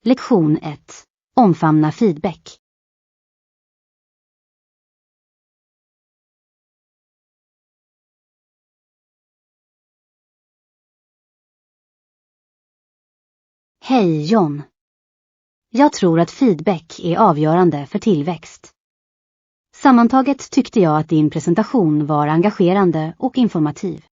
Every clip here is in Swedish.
Lektion 1. Omfamna feedback. Hej John. Jag tror att feedback är avgörande för tillväxt. Sammantaget tyckte jag att din presentation var engagerande och informativ.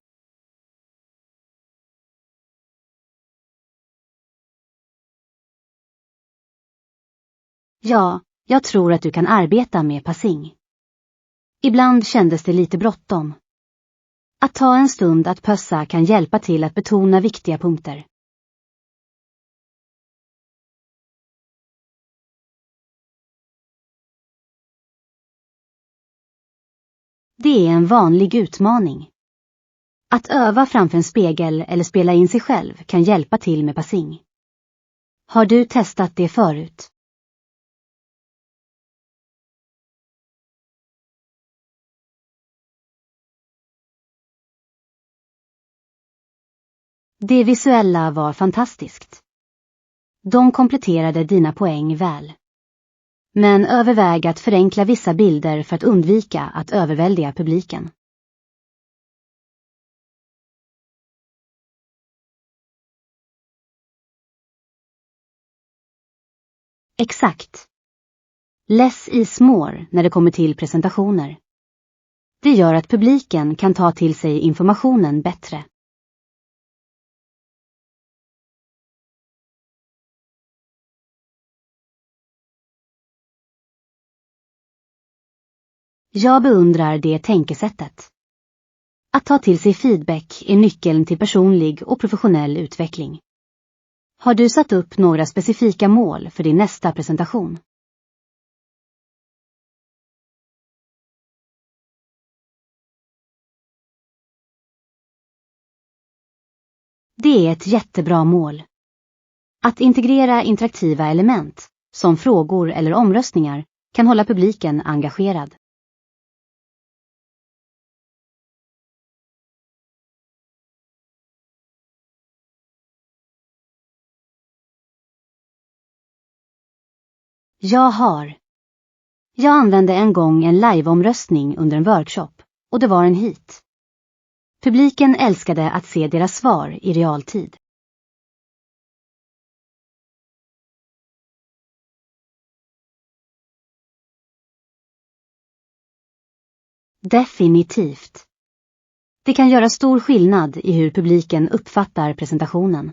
Ja, jag tror att du kan arbeta med passing. Ibland kändes det lite bråttom. Att ta en stund att pössa kan hjälpa till att betona viktiga punkter. Det är en vanlig utmaning. Att öva framför en spegel eller spela in sig själv kan hjälpa till med passing. Har du testat det förut? Det visuella var fantastiskt. De kompletterade dina poäng väl. Men överväg att förenkla vissa bilder för att undvika att överväldiga publiken. Exakt. Less is more när det kommer till presentationer. Det gör att publiken kan ta till sig informationen bättre. Jag beundrar det tänkesättet. Att ta till sig feedback är nyckeln till personlig och professionell utveckling. Har du satt upp några specifika mål för din nästa presentation? Det är ett jättebra mål. Att integrera interaktiva element, som frågor eller omröstningar, kan hålla publiken engagerad. Jag använde en gång en liveomröstning under en workshop och det var en hit. Publiken älskade att se deras svar i realtid. Definitivt. Det kan göra stor skillnad i hur publiken uppfattar presentationen.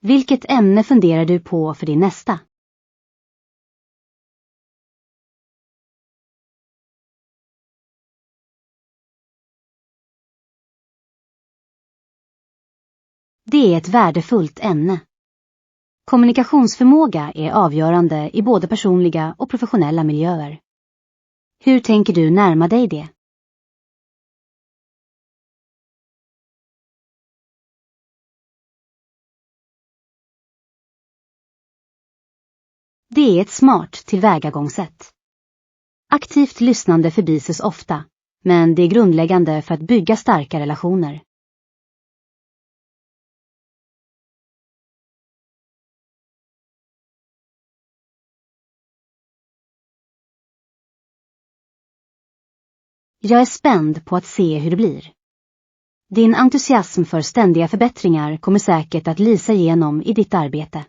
Vilket ämne funderar du på för din nästa? Det är ett värdefullt ämne. Kommunikationsförmåga är avgörande i både personliga och professionella miljöer. Hur tänker du närma dig det? Det är ett smart tillvägagångssätt. Aktivt lyssnande förbises ofta, men det är grundläggande för att bygga starka relationer. Jag är spänd på att se hur det blir. Din entusiasm för ständiga förbättringar kommer säkert att lysa igenom i ditt arbete.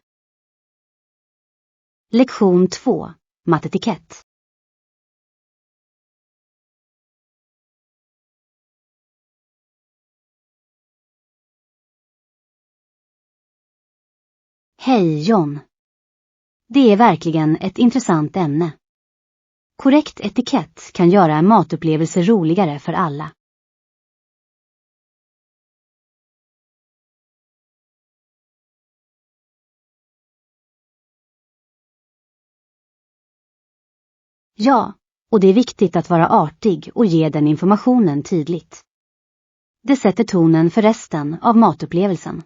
Lektion 2. Mattetikett. Hej John. Det är verkligen ett intressant ämne. Korrekt etikett kan göra en matupplevelse roligare för alla. Ja, och det är viktigt att vara artig och ge den informationen tydligt. Det sätter tonen för resten av matupplevelsen.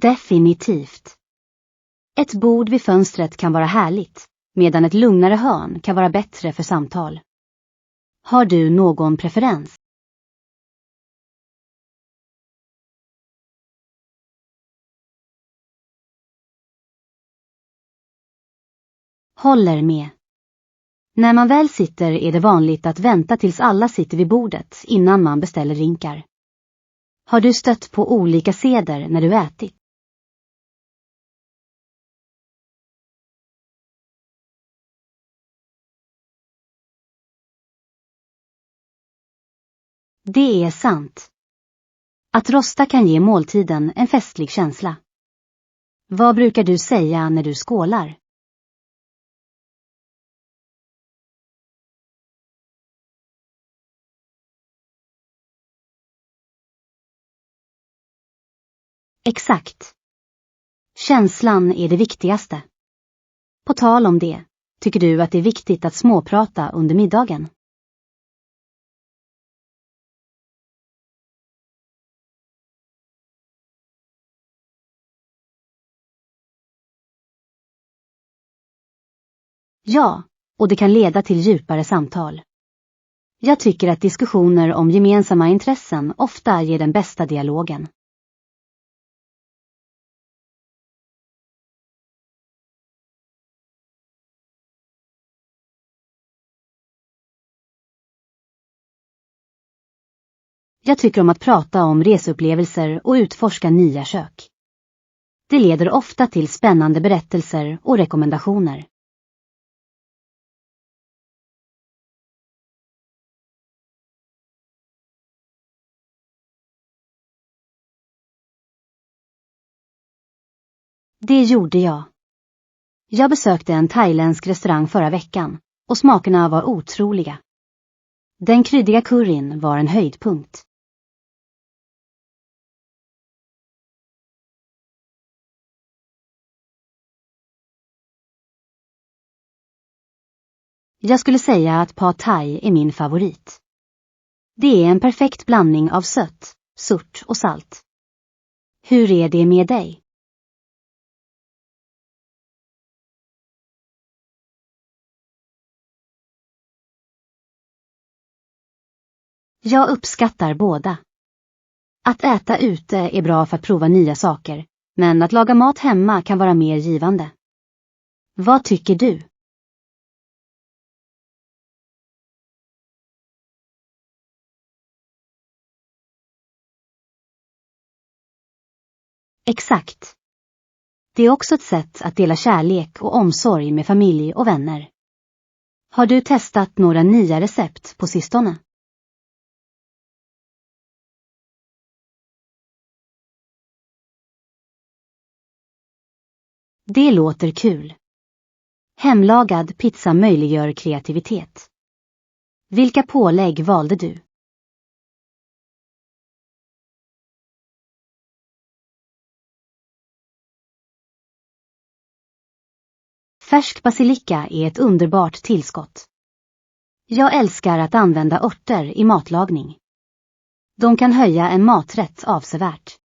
Definitivt. Ett bord vid fönstret kan vara härligt, medan ett lugnare hörn kan vara bättre för samtal. Har du någon preferens? Håller med. När man väl sitter är det vanligt att vänta tills alla sitter vid bordet innan man beställer drinkar. Har du stött på olika seder när du ätit? Det är sant. Att rosta kan ge måltiden en festlig känsla. Vad brukar du säga när du skålar? Exakt. Känslan är det viktigaste. På tal om det, tycker du att det är viktigt att småprata under middagen? Ja, och det kan leda till djupare samtal. Jag tycker att diskussioner om gemensamma intressen ofta ger den bästa dialogen. Jag tycker om att prata om reseupplevelser och utforska nya kök. Det leder ofta till spännande berättelser och rekommendationer. Det gjorde jag. Jag besökte en thailändsk restaurang förra veckan och smakerna var otroliga. Den kryddiga curryn var en höjdpunkt. Jag skulle säga att pad thai är min favorit. Det är en perfekt blandning av sött, surt och salt. Hur är det med dig? Jag uppskattar båda. Att äta ute är bra för att prova nya saker, men att laga mat hemma kan vara mer givande. Vad tycker du? Exakt. Det är också ett sätt att dela kärlek och omsorg med familj och vänner. Har du testat några nya recept på sistone? Det låter kul. Hemlagad pizza möjliggör kreativitet. Vilka pålägg valde du? Färsk basilika är ett underbart tillskott. Jag älskar att använda örter i matlagning. De kan höja en maträtt avsevärt.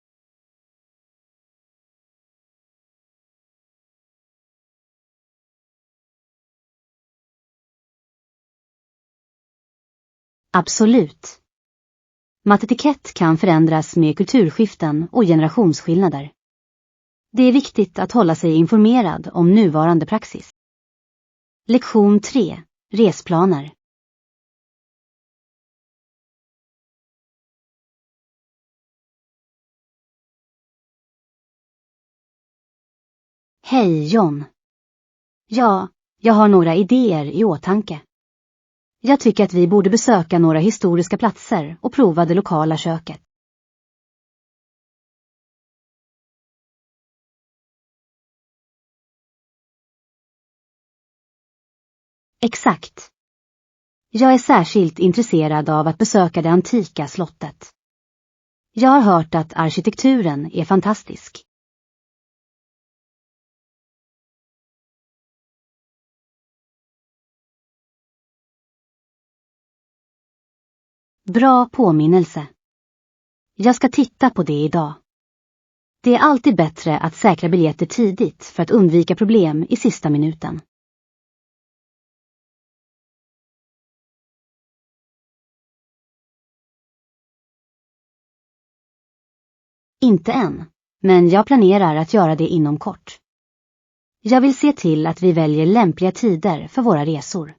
Absolut. Matetikett kan förändras med kulturskiften och generationsskillnader. Det är viktigt att hålla sig informerad om nuvarande praxis. Lektion 3. Resplaner. Hej John. Ja, jag har några idéer i åtanke. Jag tycker att vi borde besöka några historiska platser och prova det lokala köket. Exakt. Jag är särskilt intresserad av att besöka det antika slottet. Jag har hört att arkitekturen är fantastisk. Bra påminnelse. Jag ska titta på det idag. Det är alltid bättre att säkra biljetter tidigt för att undvika problem i sista minuten. Inte än, men jag planerar att göra det inom kort. Jag vill se till att vi väljer lämpliga tider för våra resor.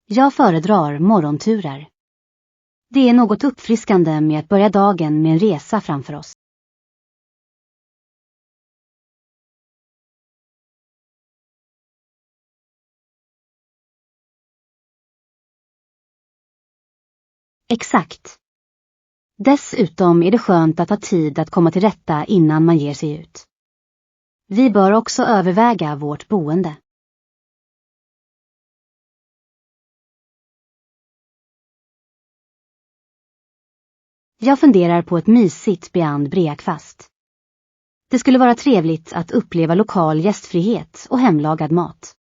Jag föredrar morgonturer. Det är något uppfriskande med att börja dagen med en resa framför oss. Exakt. Dessutom är det skönt att ha tid att komma till rätta innan man ger sig ut. Vi bör också överväga vårt boende. Jag funderar på ett mysigt Beand Breakfast. Det skulle vara trevligt att uppleva lokal gästfrihet och hemlagad mat.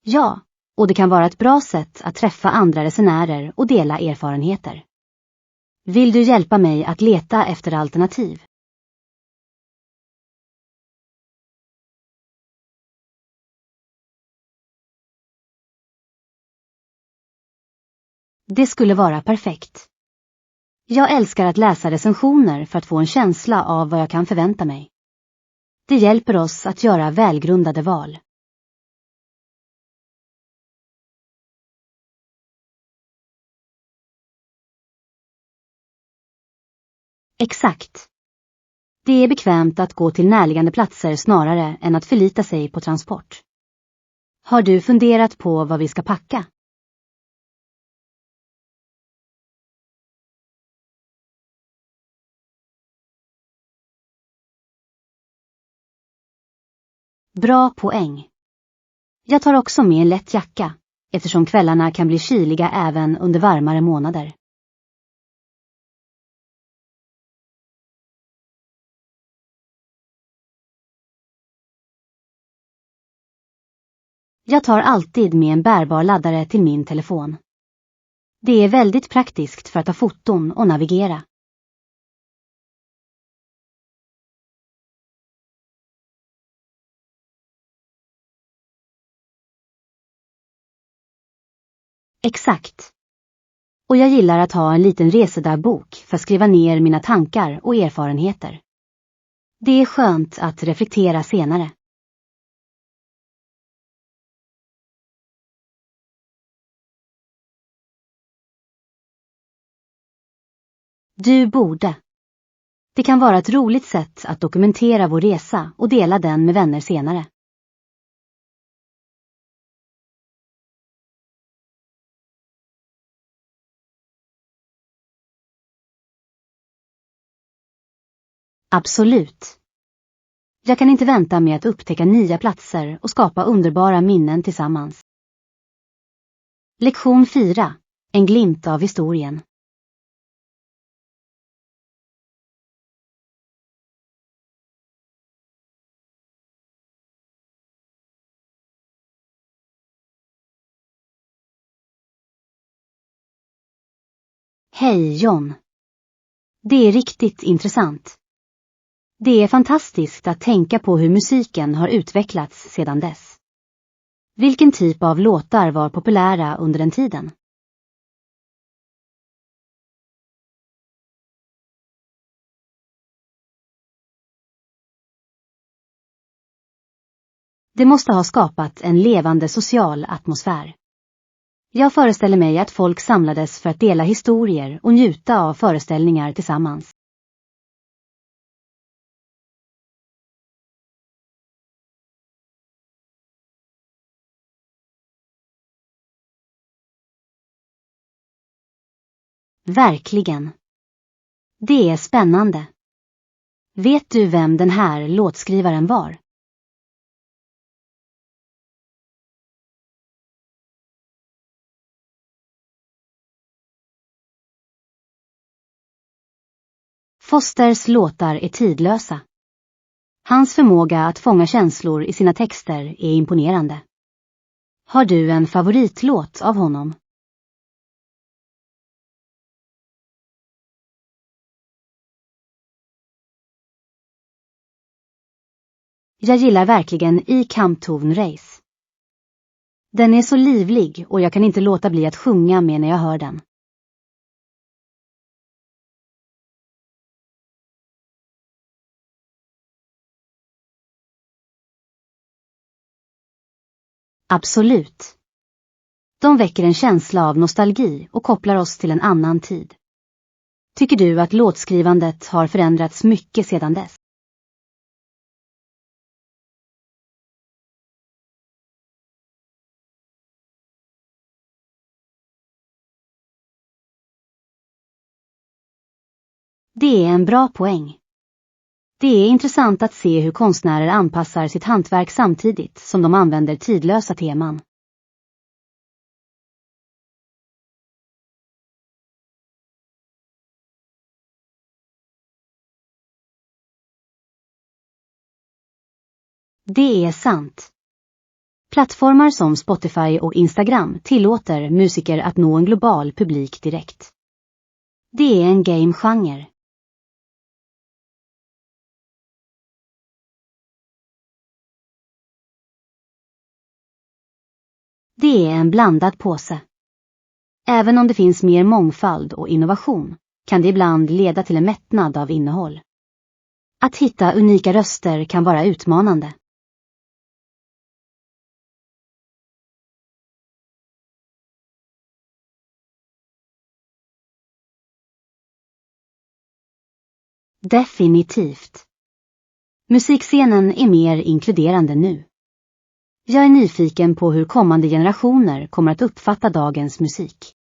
Ja, och det kan vara ett bra sätt att träffa andra resenärer och dela erfarenheter. Vill du hjälpa mig att leta efter alternativ? Det skulle vara perfekt. Jag älskar att läsa recensioner för att få en känsla av vad jag kan förvänta mig. Det hjälper oss att göra välgrundade val. Exakt. Det är bekvämt att gå till närliggande platser snarare än att förlita sig på transport. Har du funderat på vad vi ska packa? Bra poäng. Jag tar också med en lätt jacka, eftersom kvällarna kan bli kyliga även under varmare månader. Jag tar alltid med en bärbar laddare till min telefon. Det är väldigt praktiskt för att ta foton och navigera. Exakt. Och jag gillar att ha en liten resedagbok för att skriva ner mina tankar och erfarenheter. Det är skönt att reflektera senare. Du borde. Det kan vara ett roligt sätt att dokumentera vår resa och dela den med vänner senare. Absolut. Jag kan inte vänta med att upptäcka nya platser och skapa underbara minnen tillsammans. Lektion 4. En glimt av historien. Hej John. Det är riktigt intressant. Det är fantastiskt att tänka på hur musiken har utvecklats sedan dess. Vilken typ av låtar var populära under den tiden? Det måste ha skapat en levande social atmosfär. Jag föreställer mig att folk samlades för att dela historier och njuta av föreställningar tillsammans. Verkligen. Det är spännande. Vet du vem den här låtskrivaren var? Fosters låtar är tidlösa. Hans förmåga att fånga känslor i sina texter är imponerande. Har du en favoritlåt av honom? Jag gillar verkligen I Kamptorn Race. Den är så livlig och jag kan inte låta bli att sjunga med när jag hör den. Absolut. De väcker en känsla av nostalgi och kopplar oss till en annan tid. Tycker du att låtskrivandet har förändrats mycket sedan dess? Det är en bra poäng. Det är intressant att se hur konstnärer anpassar sitt hantverk samtidigt som de använder tidlösa teman. Det är sant. Plattformar som Spotify och Instagram tillåter musiker att nå en global publik direkt. Det är en game-genre. Det är en blandad påse. Även om det finns mer mångfald och innovation kan det ibland leda till en mättnad av innehåll. Att hitta unika röster kan vara utmanande. Definitivt. Musikscenen är mer inkluderande nu. Jag är nyfiken på hur kommande generationer kommer att uppfatta dagens musik.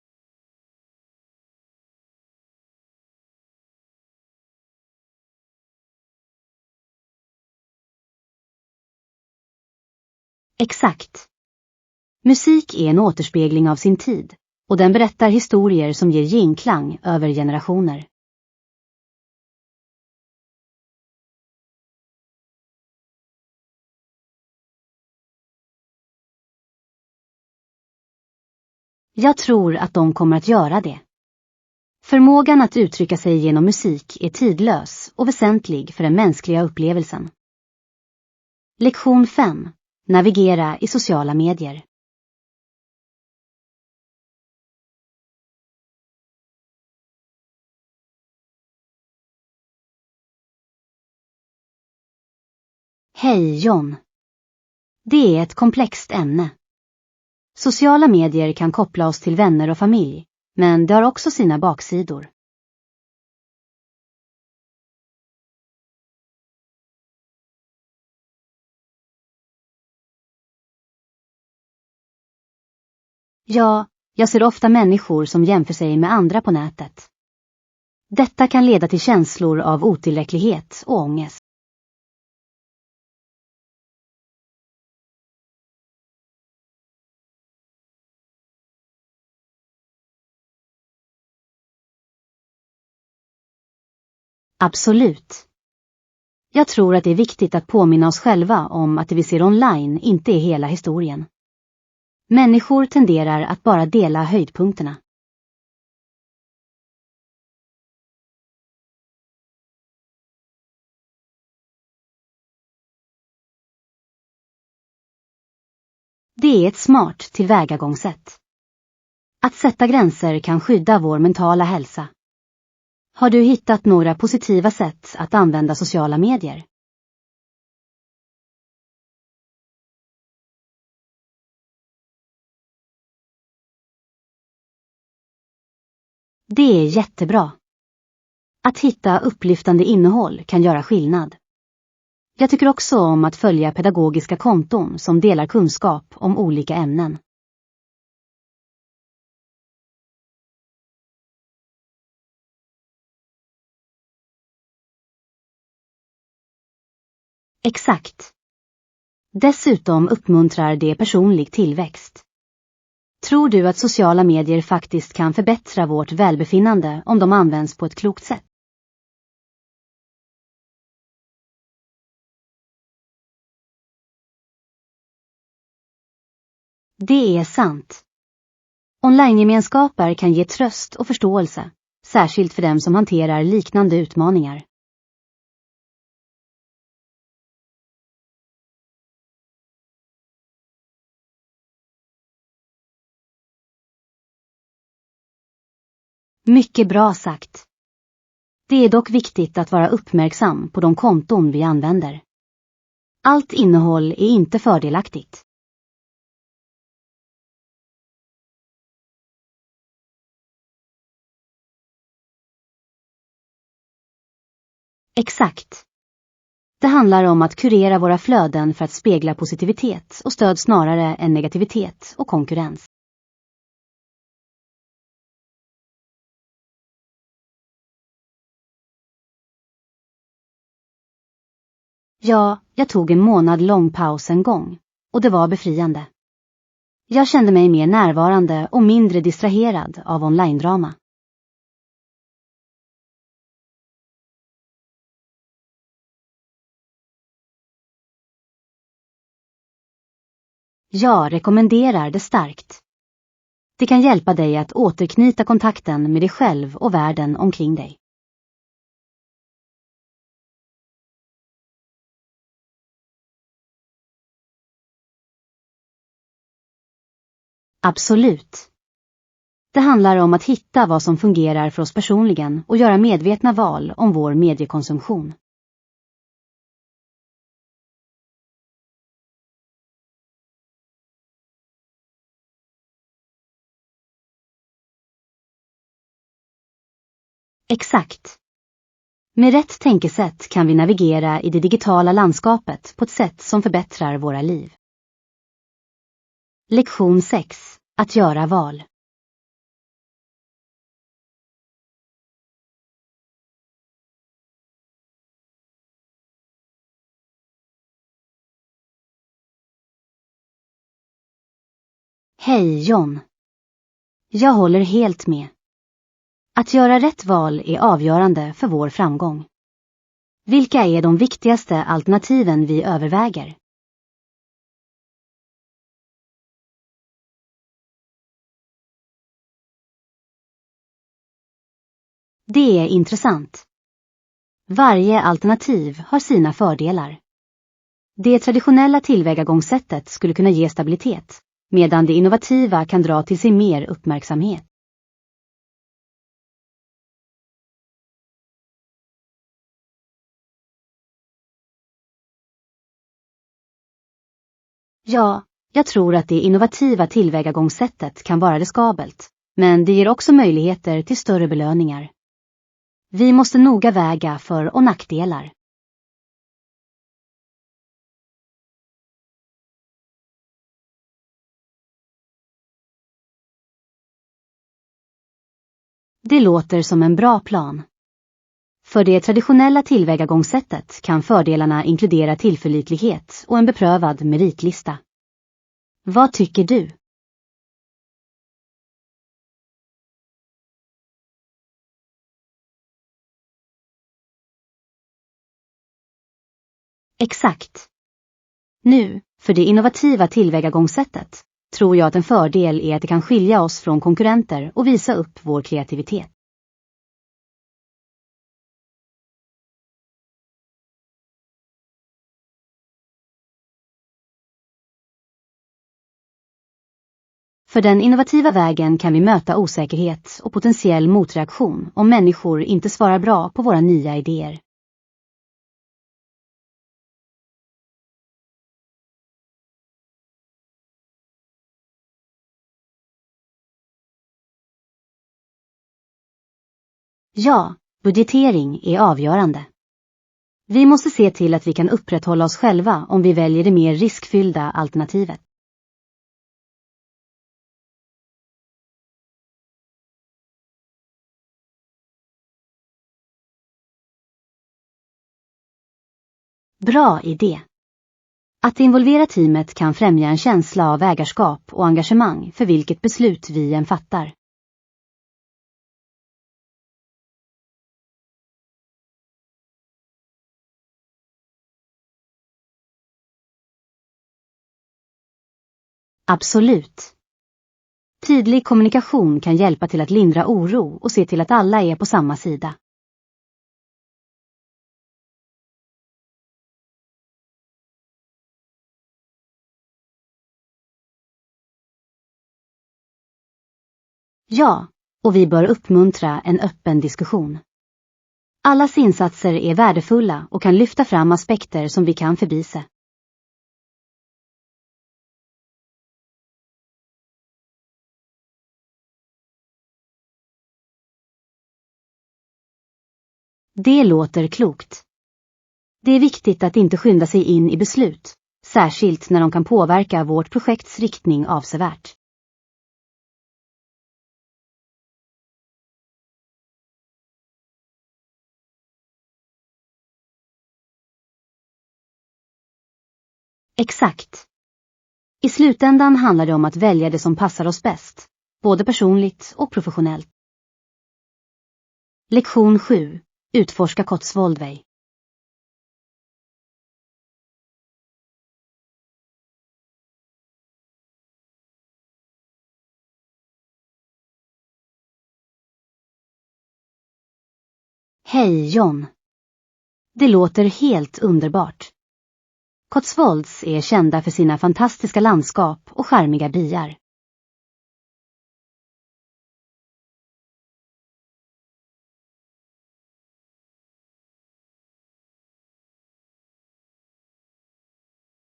Exakt. Musik är en återspegling av sin tid och den berättar historier som ger genklang över generationer. Jag tror att de kommer att göra det. Förmågan att uttrycka sig genom musik är tidlös och väsentlig för den mänskliga upplevelsen. Lektion 5. Navigera i sociala medier. Hej John. Det är ett komplext ämne. Sociala medier kan koppla oss till vänner och familj, men det har också sina baksidor. Ja, jag ser ofta människor som jämför sig med andra på nätet. Detta kan leda till känslor av otillräcklighet och ångest. Absolut. Jag tror att det är viktigt att påminna oss själva om att det vi ser online inte är hela historien. Människor tenderar att bara dela höjdpunkterna. Det är ett smart tillvägagångssätt. Att sätta gränser kan skydda vår mentala hälsa. Har du hittat några positiva sätt att använda sociala medier? Det är jättebra. Att hitta upplyftande innehåll kan göra skillnad. Jag tycker också om att följa pedagogiska konton som delar kunskap om olika ämnen. Exakt. Dessutom uppmuntrar det personlig tillväxt. Tror du att sociala medier faktiskt kan förbättra vårt välbefinnande om de används på ett klokt sätt? Det är sant. Onlinegemenskaper kan ge tröst och förståelse, särskilt för dem som hanterar liknande utmaningar. Mycket bra sagt. Det är dock viktigt att vara uppmärksam på de konton vi använder. Allt innehåll är inte fördelaktigt. Exakt. Det handlar om att kurera våra flöden för att spegla positivitet och stöd snarare än negativitet och konkurrens. Ja, jag tog en månad lång paus en gång och det var befriande. Jag kände mig mer närvarande och mindre distraherad av online-drama. Jag rekommenderar det starkt. Det kan hjälpa dig att återknyta kontakten med dig själv och världen omkring dig. Absolut. Det handlar om att hitta vad som fungerar för oss personligen och göra medvetna val om vår mediekonsumtion. Exakt. Med rätt tänkesätt kan vi navigera i det digitala landskapet på ett sätt som förbättrar våra liv. Lektion 6. Att göra val. Hej John. Jag håller helt med. Att göra rätt val är avgörande för vår framgång. Vilka är de viktigaste alternativen vi överväger? Det är intressant. Varje alternativ har sina fördelar. Det traditionella tillvägagångssättet skulle kunna ge stabilitet, medan det innovativa kan dra till sig mer uppmärksamhet. Ja, jag tror att det innovativa tillvägagångssättet kan vara riskabelt, men det ger också möjligheter till större belöningar. Vi måste noga väga för- och nackdelar. Det låter som en bra plan. För det traditionella tillvägagångssättet kan fördelarna inkludera tillförlitlighet och en beprövad meritlista. Vad tycker du? Exakt. Nu, för det innovativa tillvägagångssättet, tror jag att en fördel är att det kan skilja oss från konkurrenter och visa upp vår kreativitet. För den innovativa vägen kan vi möta osäkerhet och potentiell motreaktion om människor inte svarar bra på våra nya idéer. Ja, budgetering är avgörande. Vi måste se till att vi kan upprätthålla oss själva om vi väljer det mer riskfyllda alternativet. Bra idé. Att involvera teamet kan främja en känsla av ägarskap och engagemang för vilket beslut vi än fattar. Absolut. Tydlig kommunikation kan hjälpa till att lindra oro och se till att alla är på samma sida. Ja, och vi bör uppmuntra en öppen diskussion. Allas insatser är värdefulla och kan lyfta fram aspekter som vi kan förbise. Det låter klokt. Det är viktigt att inte skynda sig in i beslut, särskilt när de kan påverka vårt projekts riktning avsevärt. Exakt. I slutändan handlar det om att välja det som passar oss bäst, både personligt och professionellt. Lektion 7. Utforska Cotswoldvej. Hej John. Det låter helt underbart. Cotswolds är kända för sina fantastiska landskap och charmiga byar.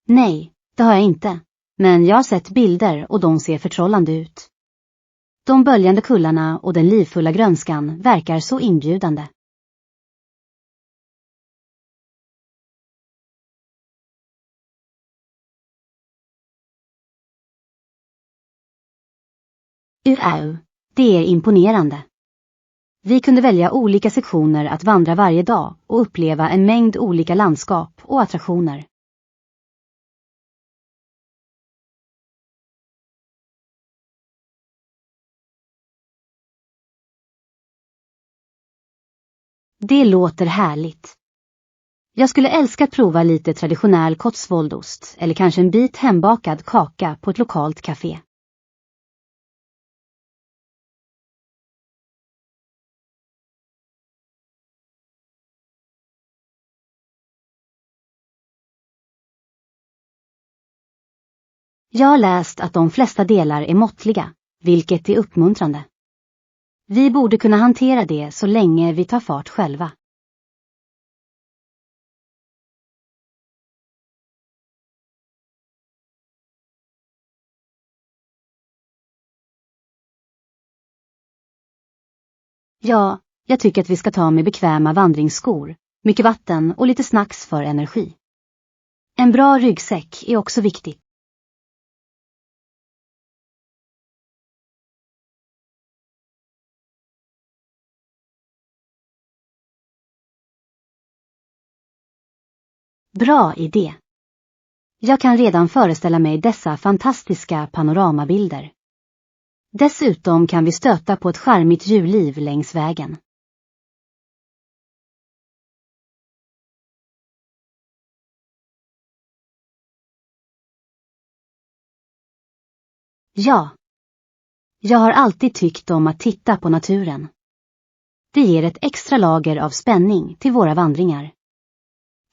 Nej, det har jag inte. Men jag har sett bilder och de ser förtrollande ut. De böljande kullarna och den livfulla grönskan verkar så inbjudande. Det är imponerande. Vi kunde välja olika sektioner att vandra varje dag och uppleva en mängd olika landskap och attraktioner. Det låter härligt. Jag skulle älska att prova lite traditionell Cotswoldost eller kanske en bit hembakad kaka på ett lokalt café. Jag har läst att de flesta delar är måttliga, vilket är uppmuntrande. Vi borde kunna hantera det så länge vi tar fart själva. Ja, jag tycker att vi ska ta med bekväma vandringsskor, mycket vatten och lite snacks för energi. En bra ryggsäck är också viktigt. Bra idé. Jag kan redan föreställa mig dessa fantastiska panoramabilder. Dessutom kan vi stöta på ett charmigt djurliv längs vägen. Ja. Jag har alltid tyckt om att titta på naturen. Det ger ett extra lager av spänning till våra vandringar.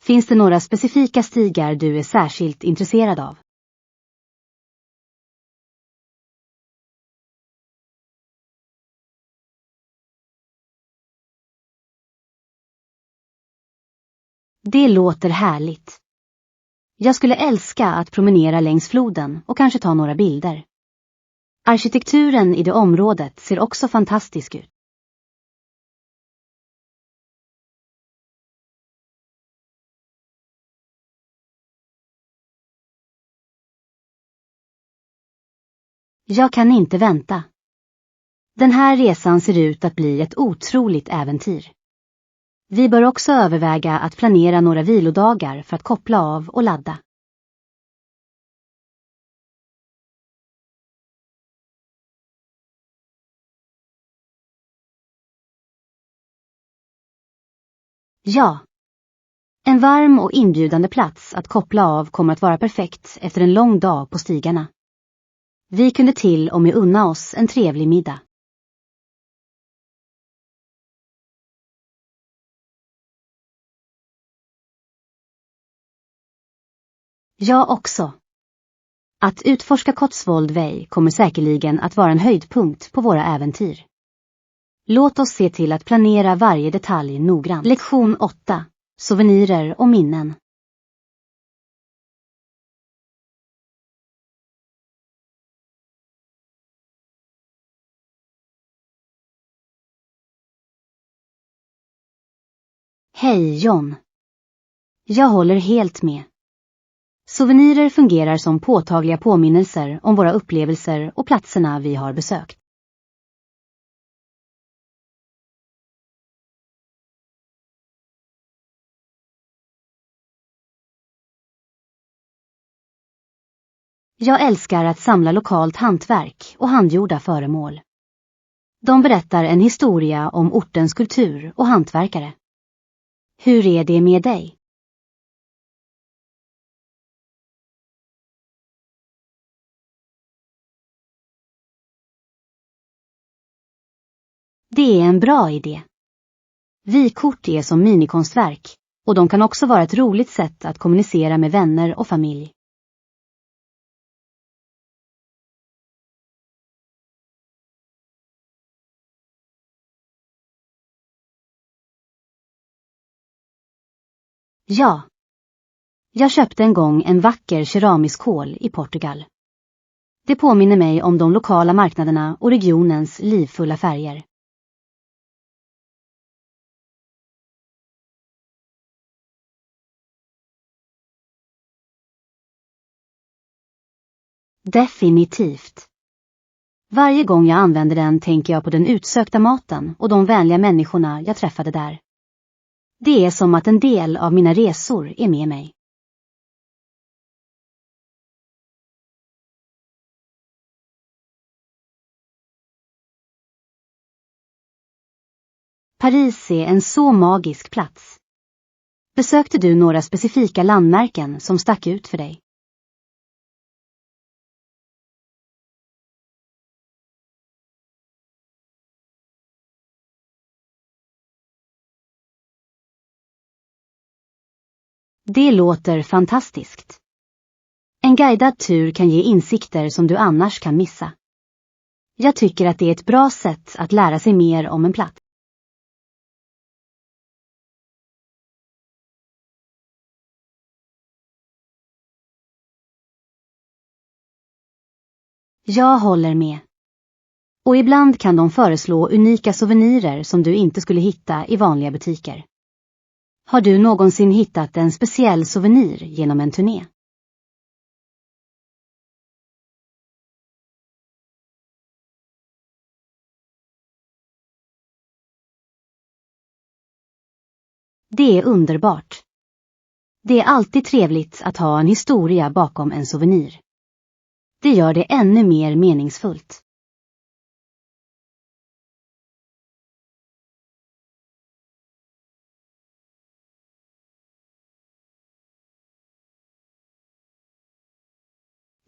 Finns det några specifika stigar du är särskilt intresserad av? Det låter härligt. Jag skulle älska att promenera längs floden och kanske ta några bilder. Arkitekturen i det området ser också fantastisk ut. Jag kan inte vänta. Den här resan ser ut att bli ett otroligt äventyr. Vi bör också överväga att planera några vilodagar för att koppla av och ladda. Ja. En varm och inbjudande plats att koppla av kommer att vara perfekt efter en lång dag på stigarna. Vi kunde till och med unna oss en trevlig middag. Jag också. Att utforska Cotswoldvej kommer säkerligen att vara en höjdpunkt på våra äventyr. Låt oss se till att planera varje detalj noggrant. Lektion 8. Souvenirer och minnen. Hej John. Jag håller helt med. Souvenirer fungerar som påtagliga påminnelser om våra upplevelser och platserna vi har besökt. Jag älskar att samla lokalt hantverk och handgjorda föremål. De berättar en historia om ortens kultur och hantverkare. Hur är det med dig? Det är en bra idé. Vykort är som minikonstverk och de kan också vara ett roligt sätt att kommunicera med vänner och familj. Ja. Jag köpte en gång en vacker keramisk kål i Portugal. Det påminner mig om de lokala marknaderna och regionens livfulla färger. Definitivt. Varje gång jag använder den tänker jag på den utsökta maten och de vänliga människorna jag träffade där. Det är som att en del av mina resor är med mig. Paris är en så magisk plats. Besökte du några specifika landmärken som stack ut för dig? Det låter fantastiskt. En guidad tur kan ge insikter som du annars kan missa. Jag tycker att det är ett bra sätt att lära sig mer om en plats. Jag håller med. Och ibland kan de föreslå unika souvenirer som du inte skulle hitta i vanliga butiker. Har du någonsin hittat en speciell souvenir genom en turné? Det är underbart. Det är alltid trevligt att ha en historia bakom en souvenir. Det gör det ännu mer meningsfullt.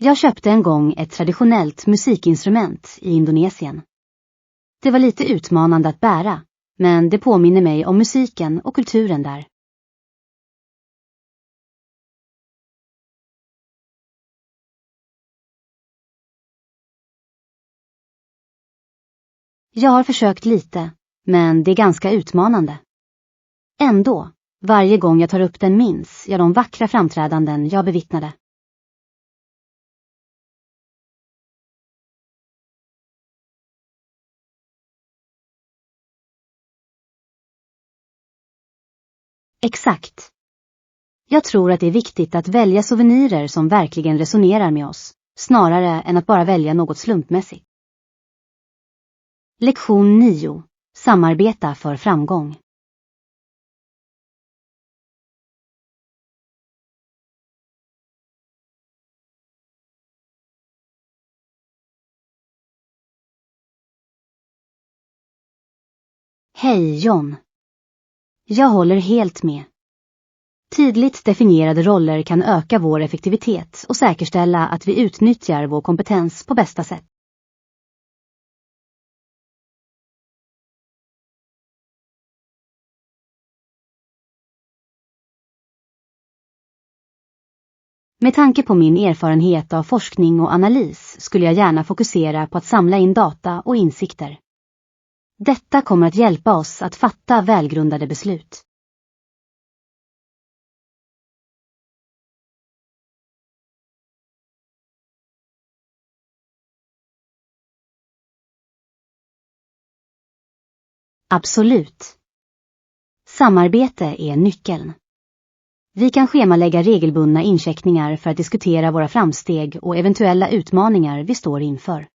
Jag köpte en gång ett traditionellt musikinstrument i Indonesien. Det var lite utmanande att bära, men det påminner mig om musiken och kulturen där. Jag har försökt lite, men det är ganska utmanande. Ändå, varje gång jag tar upp den minns jag de vackra framträdanden jag bevittnade. Exakt. Jag tror att det är viktigt att välja souvenirer som verkligen resonerar med oss, snarare än att bara välja något slumpmässigt. Lektion 9. Samarbeta för framgång. Hej John. Jag håller helt med. Tydligt definierade roller kan öka vår effektivitet och säkerställa att vi utnyttjar vår kompetens på bästa sätt. Med tanke på min erfarenhet av forskning och analys skulle jag gärna fokusera på att samla in data och insikter. Detta kommer att hjälpa oss att fatta välgrundade beslut. Absolut. Samarbete är nyckeln. Vi kan schemalägga regelbundna incheckningar för att diskutera våra framsteg och eventuella utmaningar vi står inför.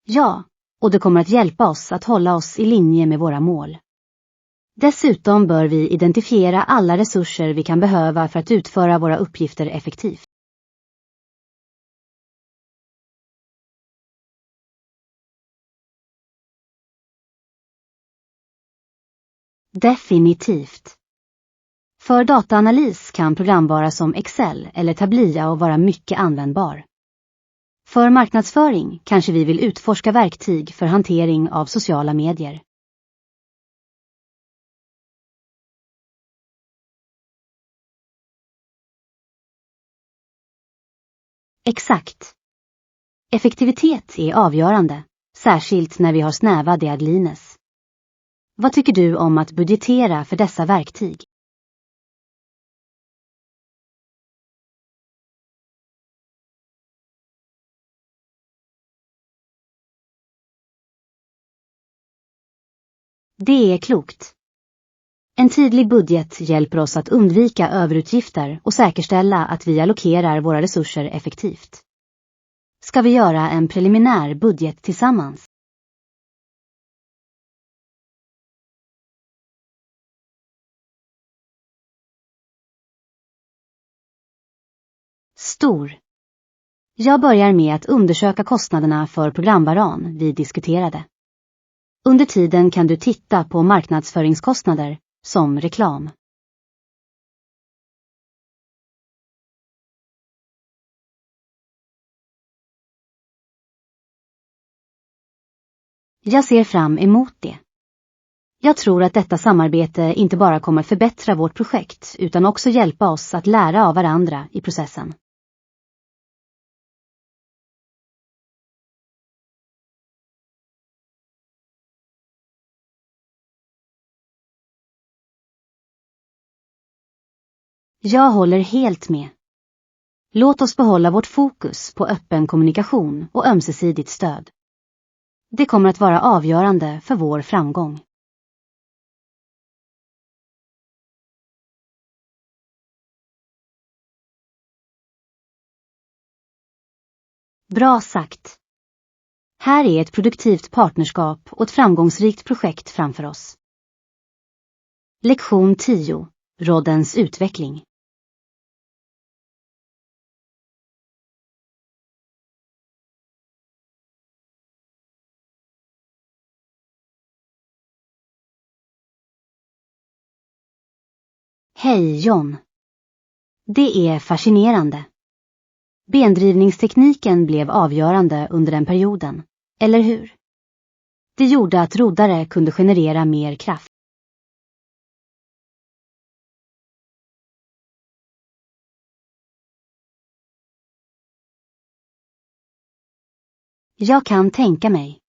Ja, och det kommer att hjälpa oss att hålla oss i linje med våra mål. Dessutom bör vi identifiera alla resurser vi kan behöva för att utföra våra uppgifter effektivt. Definitivt. För dataanalys kan programvara som Excel eller Tablia vara mycket användbar. För marknadsföring kanske vi vill utforska verktyg för hantering av sociala medier. Exakt. Effektivitet är avgörande, särskilt när vi har snäva deadlines. Vad tycker du om att budgetera för dessa verktyg? Det är klokt. En tydlig budget hjälper oss att undvika överutgifter och säkerställa att vi allokerar våra resurser effektivt. Ska vi göra en preliminär budget tillsammans? Stor. Jag börjar med att undersöka kostnaderna för programvaran vi diskuterade. Under tiden kan du titta på marknadsföringskostnader som reklam. Jag ser fram emot det. Jag tror att detta samarbete inte bara kommer förbättra vårt projekt utan också hjälpa oss att lära av varandra i processen. Jag håller helt med. Låt oss behålla vårt fokus på öppen kommunikation och ömsesidigt stöd. Det kommer att vara avgörande för vår framgång. Bra sagt. Här är ett produktivt partnerskap och ett framgångsrikt projekt framför oss. Lektion 10. Roddens utveckling. Hej John. Det är fascinerande. Bendrivningstekniken blev avgörande under den perioden, eller hur? Det gjorde att roddare kunde generera mer kraft. Jag kan tänka mig.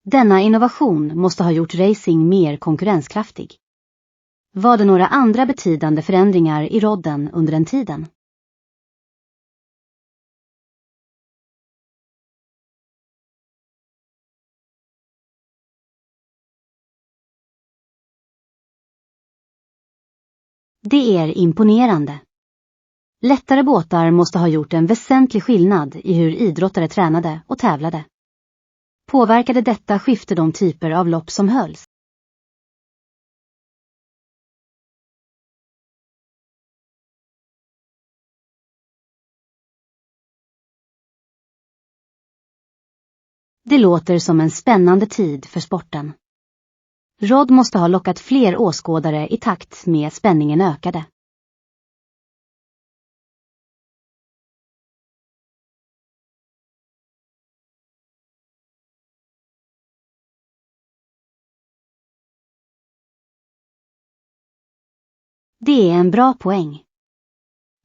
Denna innovation måste ha gjort racing mer konkurrenskraftig. Var det några andra betydande förändringar i rodden under den tiden? Det är imponerande. Lättare båtar måste ha gjort en väsentlig skillnad i hur idrottare tränade och tävlade. Påverkade detta skifte de typer av lopp som hölls? Det låter som en spännande tid för sporten. Rodd måste ha lockat fler åskådare i takt med att spänningen ökade. Det är en bra poäng.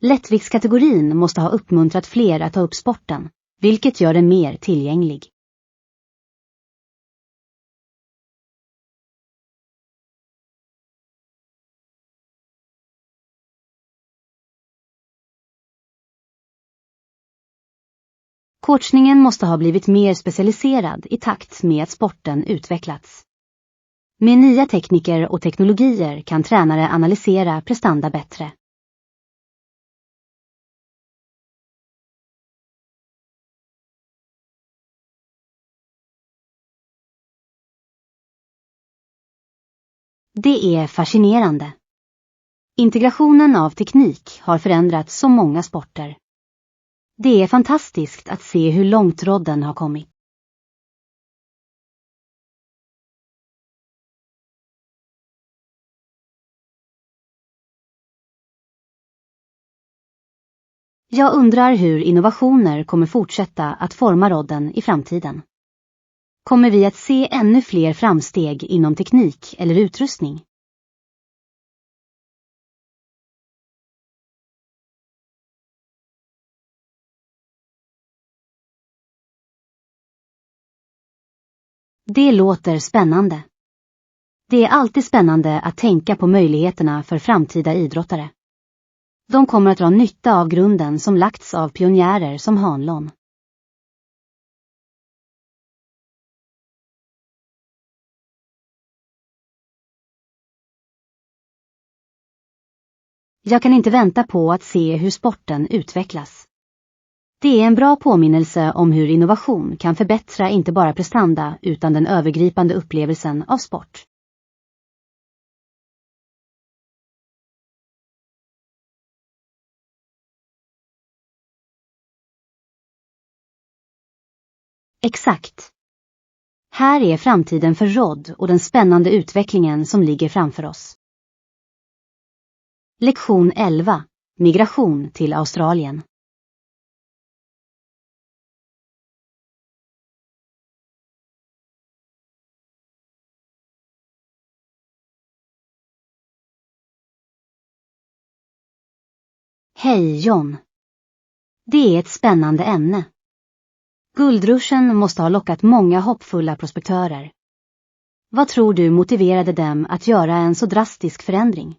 Lättviktskategorin måste ha uppmuntrat fler att ta upp sporten, vilket gör den mer tillgänglig. Coachningen måste ha blivit mer specialiserad i takt med att sporten utvecklats. Med nya tekniker och teknologier kan tränare analysera prestanda bättre. Det är fascinerande. Integrationen av teknik har förändrat så många sporter. Det är fantastiskt att se hur långt rodden har kommit. Jag undrar hur innovationer kommer fortsätta att forma rodden i framtiden. Kommer vi att se ännu fler framsteg inom teknik eller utrustning? Det låter spännande. Det är alltid spännande att tänka på möjligheterna för framtida idrottare. De kommer att dra nytta av grunden som lagts av pionjärer som Hanlon. Jag kan inte vänta på att se hur sporten utvecklas. Det är en bra påminnelse om hur innovation kan förbättra inte bara prestanda utan den övergripande upplevelsen av sport. Exakt. Här är framtiden för rodd och den spännande utvecklingen som ligger framför oss. Lektion 11. Migration till Australien. Hej John. Det är ett spännande ämne. Guldruschen måste ha lockat många hoppfulla prospektörer. Vad tror du motiverade dem att göra en så drastisk förändring?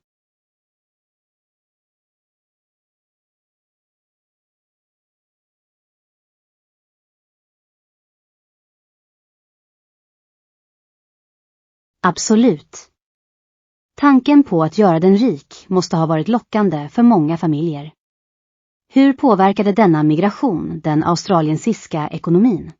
Absolut. Tanken på att göra den rik måste ha varit lockande för många familjer. Hur påverkade denna migration den australiensiska ekonomin?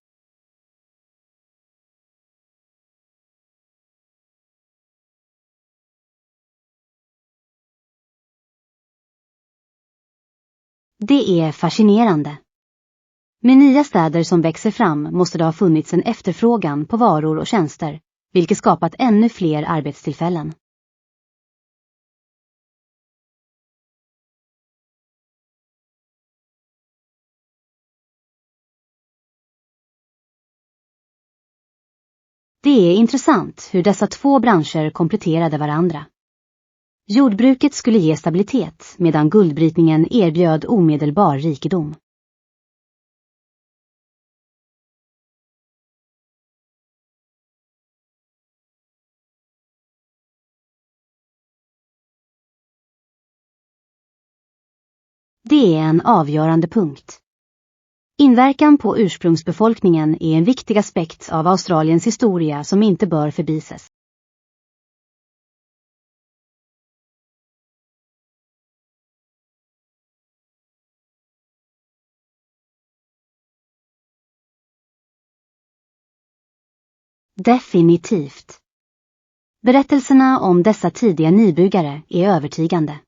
Det är fascinerande. Med nya städer som växer fram måste det ha funnits en efterfrågan på varor och tjänster, vilket skapat ännu fler arbetstillfällen. Det är intressant hur dessa två branscher kompletterade varandra. Jordbruket skulle ge stabilitet medan guldbrytningen erbjöd omedelbar rikedom. Det är en avgörande punkt. Inverkan på ursprungsbefolkningen är en viktig aspekt av Australiens historia som inte bör förbises. Definitivt. Berättelserna om dessa tidiga nybyggare är övertygande.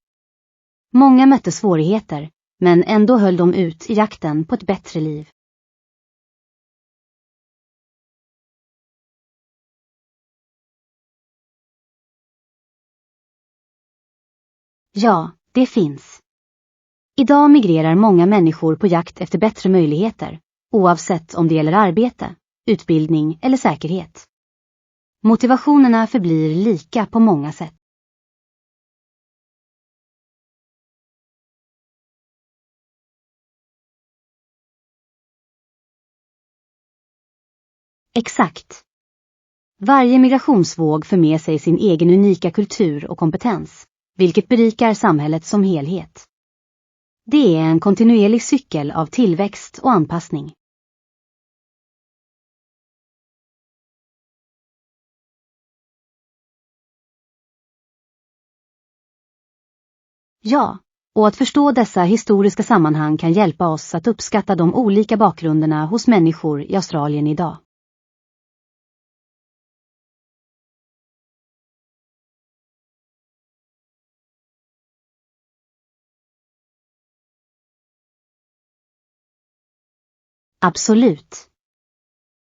Många mötte svårigheter, men ändå höll de ut i jakten på ett bättre liv. Ja, det finns. Idag migrerar många människor på jakt efter bättre möjligheter, oavsett om det gäller arbete, utbildning eller säkerhet. Motivationerna förblir lika på många sätt. Exakt. Varje migrationsvåg för med sig sin egen unika kultur och kompetens, vilket berikar samhället som helhet. Det är en kontinuerlig cykel av tillväxt och anpassning. Ja, och att förstå dessa historiska sammanhang kan hjälpa oss att uppskatta de olika bakgrunderna hos människor i Australien idag. Absolut.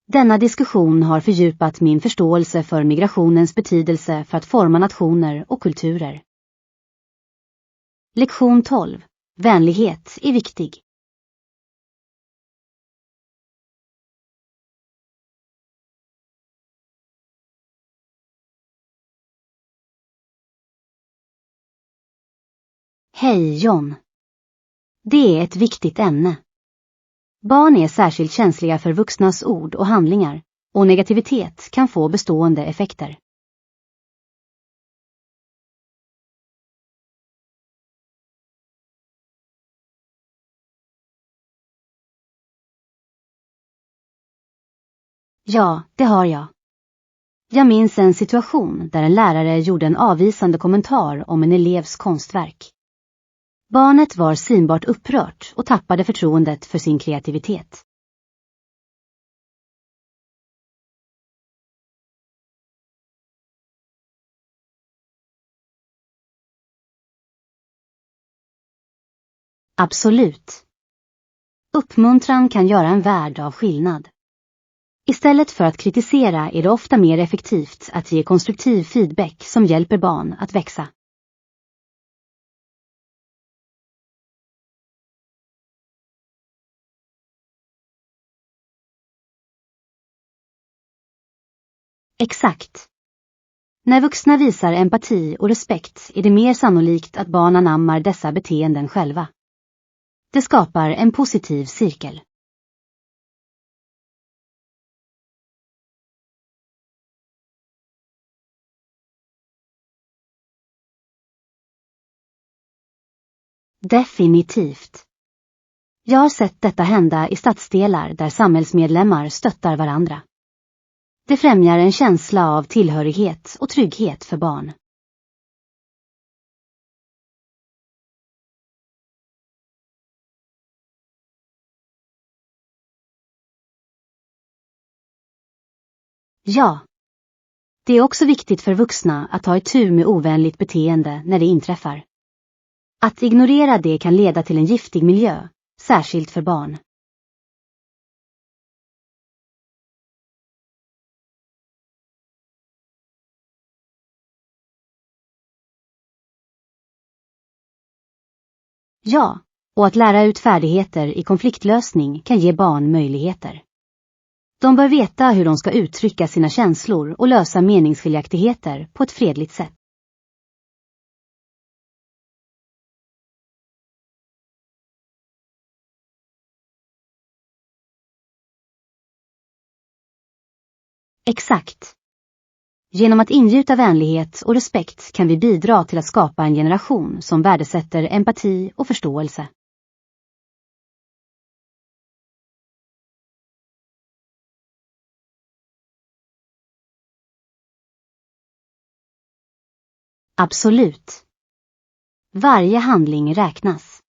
Denna diskussion har fördjupat min förståelse för migrationens betydelse för att forma nationer och kulturer. Lektion 12. Vänlighet är viktig. Hej John. Det är ett viktigt ämne. Barn är särskilt känsliga för vuxnas ord och handlingar, och negativitet kan få bestående effekter. Ja, det har jag. Jag minns en situation där en lärare gjorde en avvisande kommentar om en elevs konstverk. Barnet var synbart upprört och tappade förtroendet för sin kreativitet. Absolut. Uppmuntran kan göra en värld av skillnad. Istället för att kritisera är det ofta mer effektivt att ge konstruktiv feedback som hjälper barn att växa. Exakt. När vuxna visar empati och respekt är det mer sannolikt att barn anammar dessa beteenden själva. Det skapar en positiv cirkel. Definitivt. Jag har sett detta hända i stadsdelar där samhällsmedlemmar stöttar varandra. Det främjar en känsla av tillhörighet och trygghet för barn. Ja. Det är också viktigt för vuxna att ta itu med ovänligt beteende när det inträffar. Att ignorera det kan leda till en giftig miljö, särskilt för barn. Ja, och att lära ut färdigheter i konfliktlösning kan ge barn möjligheter. De bör veta hur de ska uttrycka sina känslor och lösa meningsskiljaktigheter på ett fredligt sätt. Exakt. Genom att ingjuta vänlighet och respekt kan vi bidra till att skapa en generation som värdesätter empati och förståelse. Absolut. Varje handling räknas.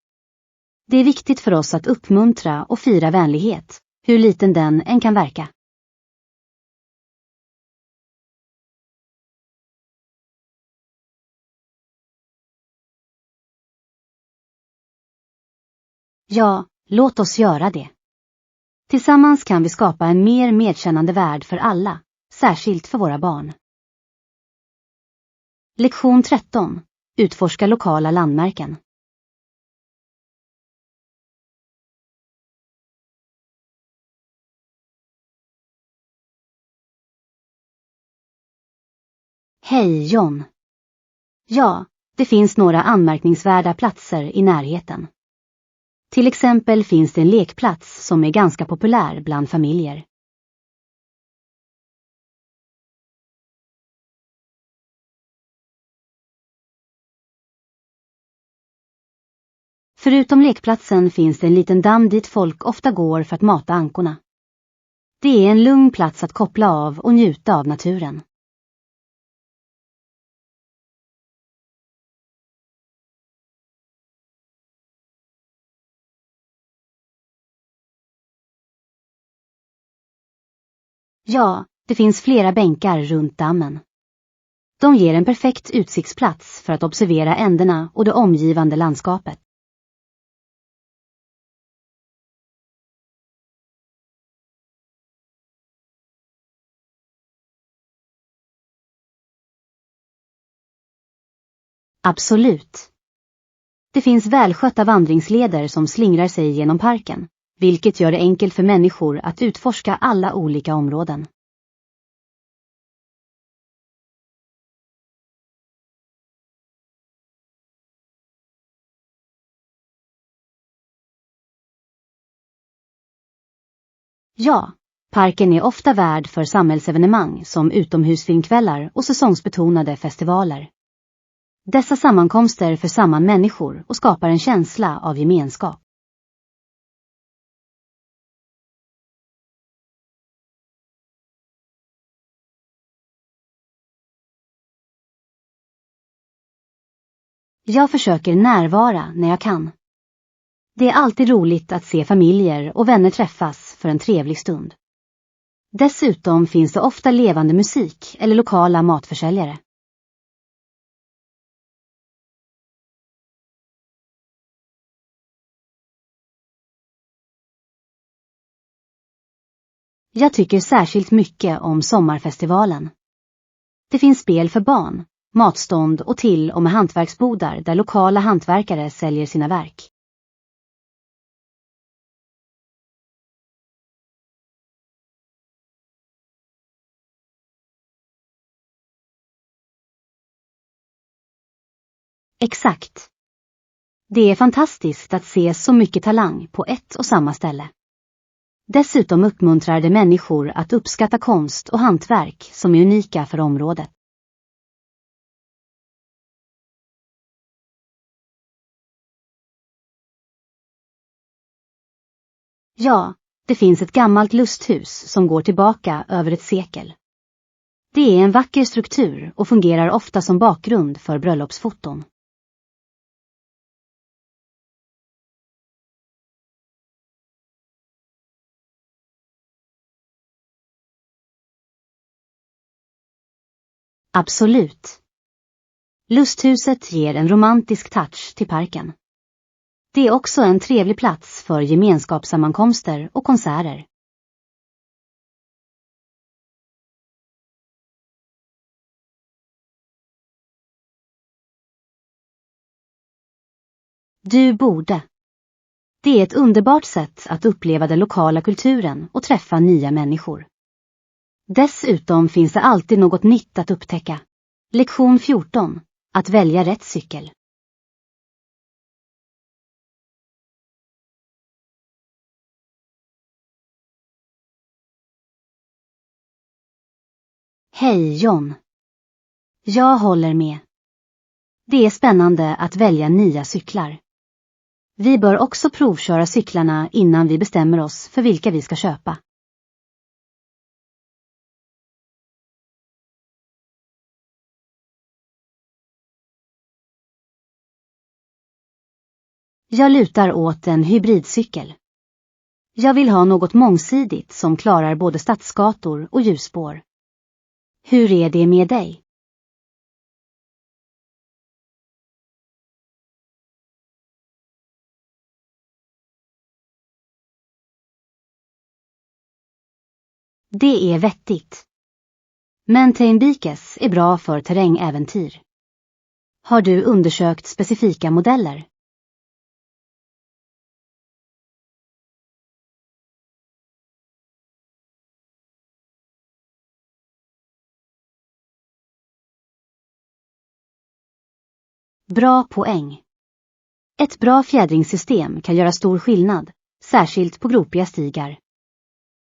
Det är viktigt för oss att uppmuntra och fira vänlighet, hur liten den än kan verka. Ja, låt oss göra det. Tillsammans kan vi skapa en mer medkännande värld för alla, särskilt för våra barn. Lektion 13. Utforska lokala landmärken. Hej John. Ja, det finns några anmärkningsvärda platser i närheten. Till exempel finns det en lekplats som är ganska populär bland familjer. Förutom lekplatsen finns det en liten damm dit folk ofta går för att mata ankorna. Det är en lugn plats att koppla av och njuta av naturen. Ja, det finns flera bänkar runt dammen. De ger en perfekt utsiktsplats för att observera änderna och det omgivande landskapet. Absolut. Det finns välskötta vandringsleder som slingrar sig genom parken, vilket gör det enkelt för människor att utforska alla olika områden. Ja, parken är ofta värd för samhällsevenemang som utomhusfilmkvällar och säsongsbetonade festivaler. Dessa sammankomster för samman människor och skapar en känsla av gemenskap. Jag försöker närvara när jag kan. Det är alltid roligt att se familjer och vänner träffas för en trevlig stund. Dessutom finns det ofta levande musik eller lokala matförsäljare. Jag tycker särskilt mycket om sommarfestivalen. Det finns spel för barn, matstånd och till och med hantverksbodar där lokala hantverkare säljer sina verk. Exakt. Det är fantastiskt att se så mycket talang på ett och samma ställe. Dessutom uppmuntrar det människor att uppskatta konst och hantverk som är unika för området. Ja, det finns ett gammalt lusthus som går tillbaka över ett sekel. Det är en vacker struktur och fungerar ofta som bakgrund för bröllopsfoton. Absolut. Lusthuset ger en romantisk touch till parken. Det är också en trevlig plats för gemenskapssammankomster och konserter. Du borde. Det är ett underbart sätt att uppleva den lokala kulturen och träffa nya människor. Dessutom finns det alltid något nytt att upptäcka. Lektion 14. Att välja rätt cykel. Hej John. Jag håller med. Det är spännande att välja nya cyklar. Vi bör också provköra cyklarna innan vi bestämmer oss för vilka vi ska köpa. Jag lutar åt en hybridcykel. Jag vill ha något mångsidigt som klarar både stadsgator och ljusspår. Hur är det med dig? Det är vettigt. Mountain bikes är bra för terrängäventyr. Har du undersökt specifika modeller? Bra poäng. Ett bra fjädringssystem kan göra stor skillnad, särskilt på gropiga stigar.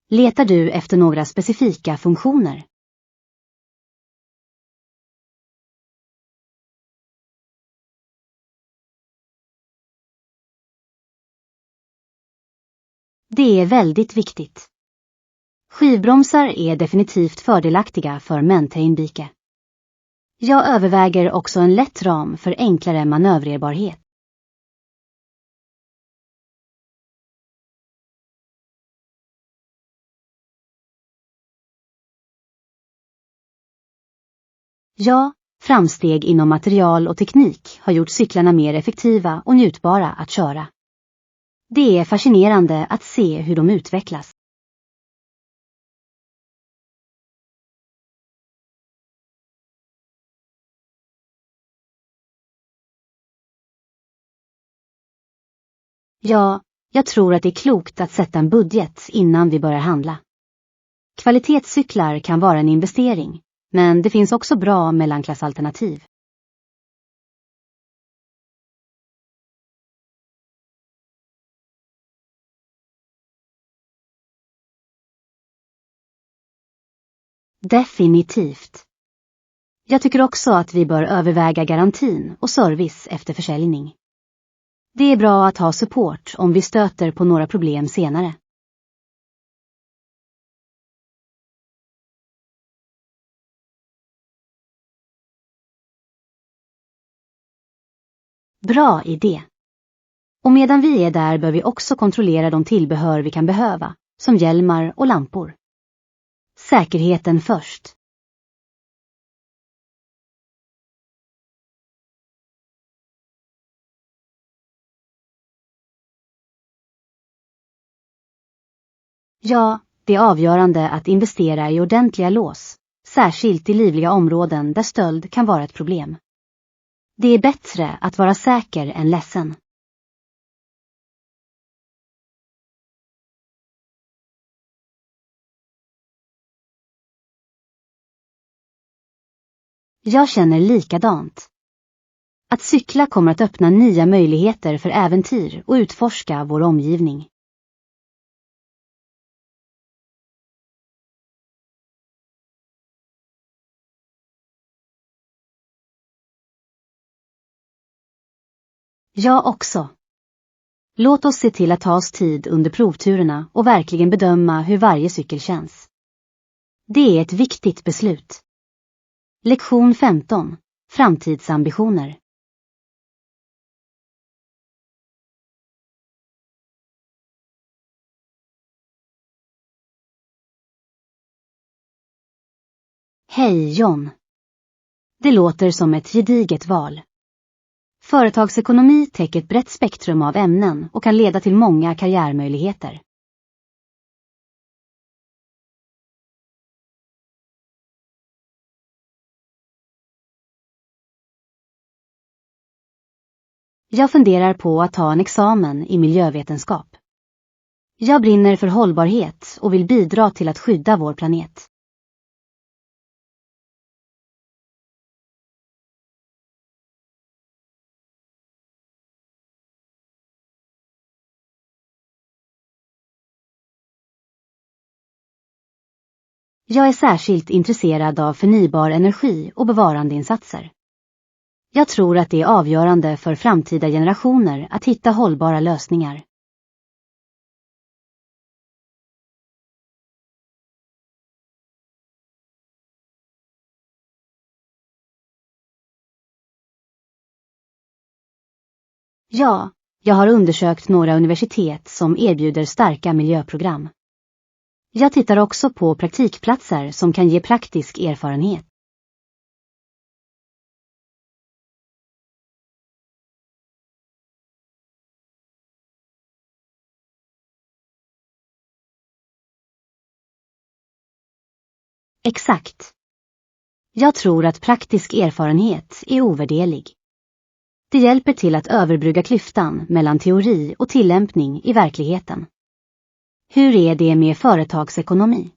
Letar du efter några specifika funktioner? Det är väldigt viktigt. Skivbromsar är definitivt fördelaktiga för mountainbike. Jag överväger också en lätt ram för enklare manövrerbarhet. Ja, framsteg inom material och teknik har gjort cyklarna mer effektiva och njutbara att köra. Det är fascinerande att se hur de utvecklas. Ja, jag tror att det är klokt att sätta en budget innan vi börjar handla. Kvalitetscyklar kan vara en investering, men det finns också bra mellanklassalternativ. Definitivt. Jag tycker också att vi bör överväga garantin och service efter försäljning. Det är bra att ha support om vi stöter på några problem senare. Bra idé. Och medan vi är där bör vi också kontrollera de tillbehör vi kan behöva, som hjälmar och lampor. Säkerheten först. Ja, det är avgörande att investera i ordentliga lås, särskilt i livliga områden där stöld kan vara ett problem. Det är bättre att vara säker än ledsen. Jag känner likadant. Att cykla kommer att öppna nya möjligheter för äventyr och utforska vår omgivning. Jag också. Låt oss se till att ta oss tid under provturerna och verkligen bedöma hur varje cykel känns. Det är ett viktigt beslut. Lektion 15. Framtidsambitioner. Hej John. Det låter som ett gediget val. Företagsekonomi täcker ett brett spektrum av ämnen och kan leda till många karriärmöjligheter. Jag funderar på att ta en examen i miljövetenskap. Jag brinner för hållbarhet och vill bidra till att skydda vår planet. Jag är särskilt intresserad av förnybar energi och bevarandeinsatser. Jag tror att det är avgörande för framtida generationer att hitta hållbara lösningar. Ja, jag har undersökt några universitet som erbjuder starka miljöprogram. Jag tittar också på praktikplatser som kan ge praktisk erfarenhet. Exakt. Jag tror att praktisk erfarenhet är ovärderlig. Det hjälper till att överbrygga klyftan mellan teori och tillämpning i verkligheten. Hur är det med företagsekonomi?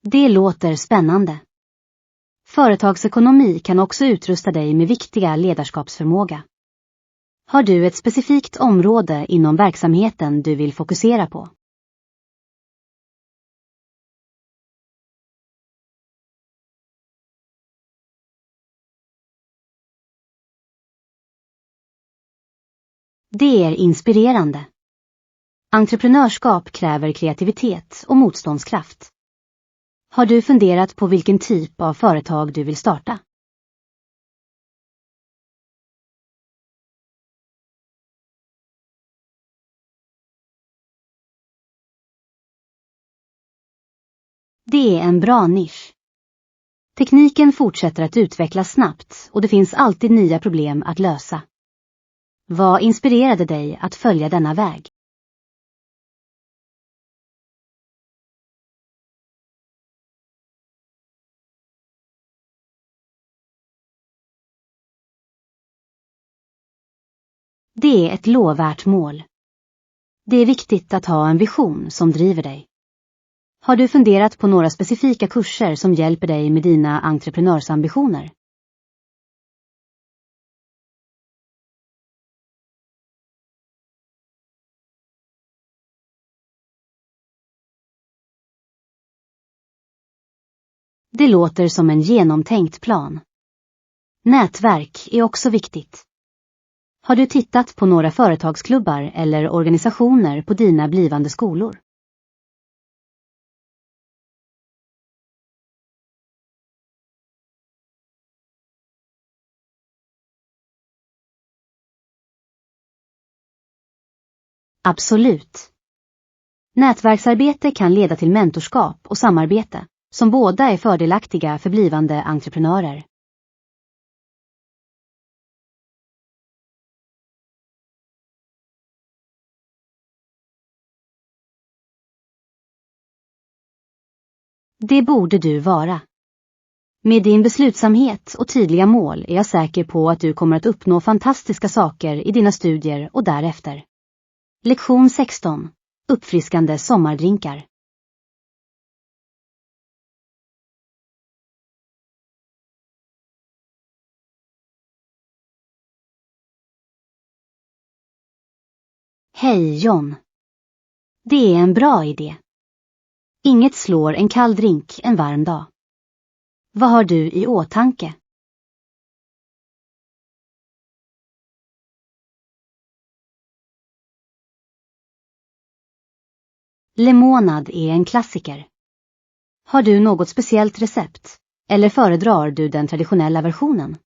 Det låter spännande. Företagsekonomi kan också utrusta dig med viktiga ledarskapsförmåga. Har du ett specifikt område inom verksamheten du vill fokusera på? Det är inspirerande. Entreprenörskap kräver kreativitet och motståndskraft. Har du funderat på vilken typ av företag du vill starta? Det är en bra nisch. Tekniken fortsätter att utvecklas snabbt och det finns alltid nya problem att lösa. Vad inspirerade dig att följa denna väg? Det är ett lovvärt mål. Det är viktigt att ha en vision som driver dig. Har du funderat på några specifika kurser som hjälper dig med dina entreprenörsambitioner? Det låter som en genomtänkt plan. Nätverk är också viktigt. Har du tittat på några företagsklubbar eller organisationer på dina blivande skolor? Absolut. Nätverksarbete kan leda till mentorskap och samarbete, som båda är fördelaktiga för blivande entreprenörer. Det borde du vara. Med din beslutsamhet och tydliga mål är jag säker på att du kommer att uppnå fantastiska saker i dina studier och därefter. Lektion 16. Uppfriskande sommardrinkar. Hej John. Det är en bra idé. Inget slår en kall drink en varm dag. Vad har du i åtanke? Lemonad är en klassiker. Har du något speciellt recept? Eller föredrar du den traditionella versionen?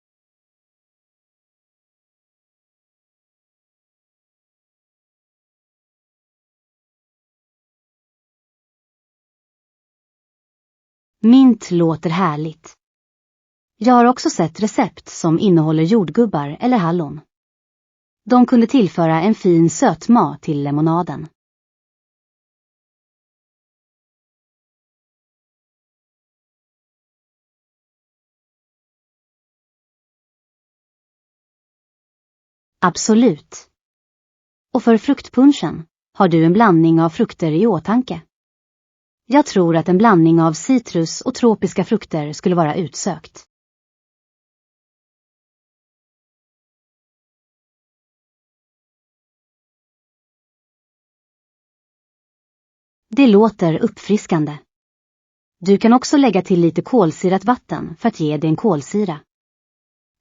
Mint låter härligt. Jag har också sett recept som innehåller jordgubbar eller hallon. De kunde tillföra en fin sötma till lemonaden. Absolut. Och för fruktpunschen, har du en blandning av frukter i åtanke? Jag tror att en blandning av citrus och tropiska frukter skulle vara utsökt. Det låter uppfriskande. Du kan också lägga till lite kolsyrat vatten för att ge det en kolsyra.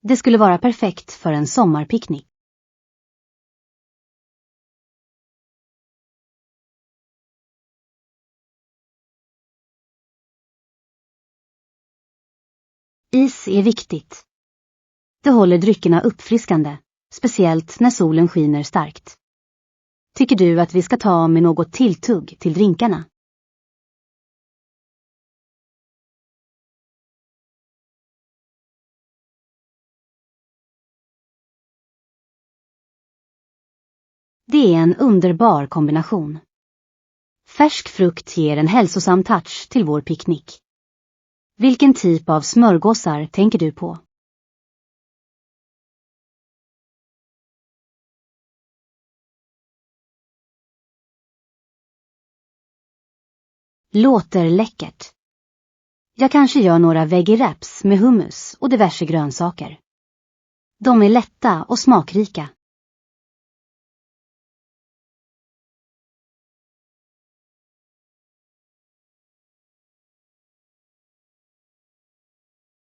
Det skulle vara perfekt för en sommarpicknick. Is är viktigt. Det håller dryckerna uppfriskande, speciellt när solen skiner starkt. Tycker du att vi ska ta med något tilltugg till drinkarna? Det är en underbar kombination. Färsk frukt ger en hälsosam touch till vår picknick. Vilken typ av smörgåsar tänker du på? Låter läckert. Jag kanske gör några veggie wraps med hummus och diverse grönsaker. De är lätta och smakrika.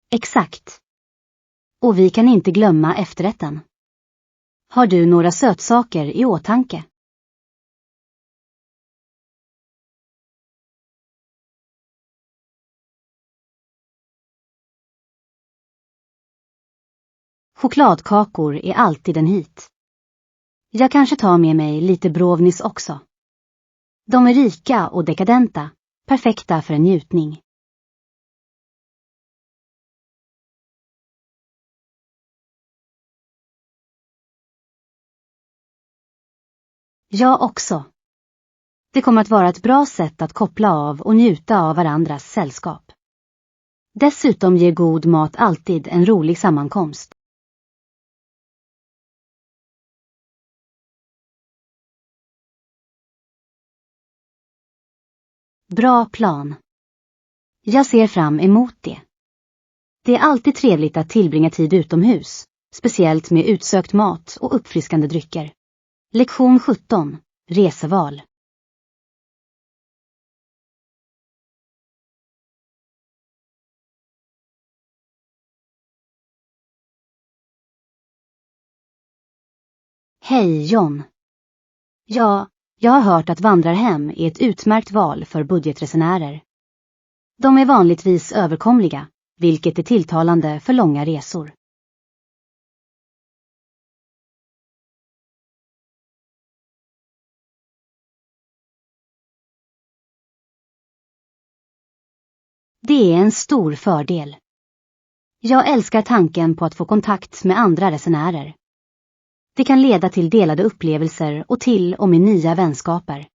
Exakt. Och vi kan inte glömma efterrätten. Har du några sötsaker i åtanke? Chokladkakor är alltid en hit. Jag kanske tar med mig lite brownies också. De är rika och dekadenta, perfekta för en njutning. Jag också. Det kommer att vara ett bra sätt att koppla av och njuta av varandras sällskap. Dessutom ger god mat alltid en rolig sammankomst. Bra plan. Jag ser fram emot det. Det är alltid trevligt att tillbringa tid utomhus, speciellt med utsökt mat och uppfriskande drycker. Lektion 17. Reseval. Hej John. Ja, jag har hört att vandrarhem är ett utmärkt val för budgetresenärer. De är vanligtvis överkomliga, vilket är tilltalande för långa resor. Det är en stor fördel. Jag älskar tanken på att få kontakt med andra resenärer. Det kan leda till delade upplevelser och till och med nya vänskaper.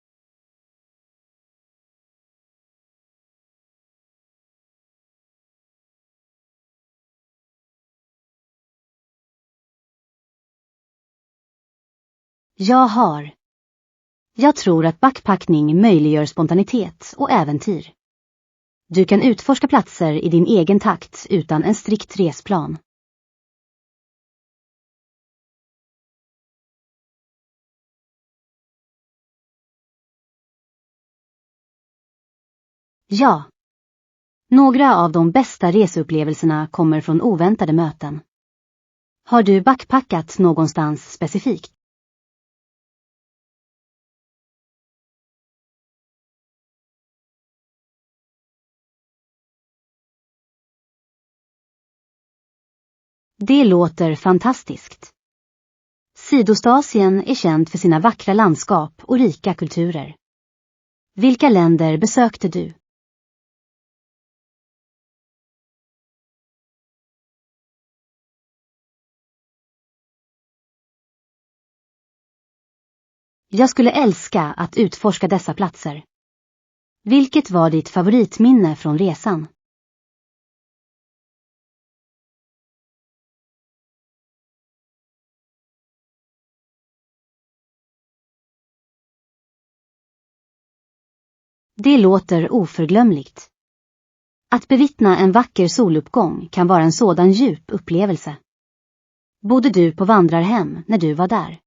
Jag tror att backpackning möjliggör spontanitet och äventyr. Du kan utforska platser i din egen takt utan en strikt resplan. Ja. Några av de bästa reseupplevelserna kommer från oväntade möten. Har du backpackat någonstans specifikt? Det låter fantastiskt. Sydostasien är känt för sina vackra landskap och rika kulturer. Vilka länder besökte du? Jag skulle älska att utforska dessa platser. Vilket var ditt favoritminne från resan? Det låter oförglömligt. Att bevittna en vacker soluppgång kan vara en sådan djup upplevelse. Bodde du på vandrarhem när du var där?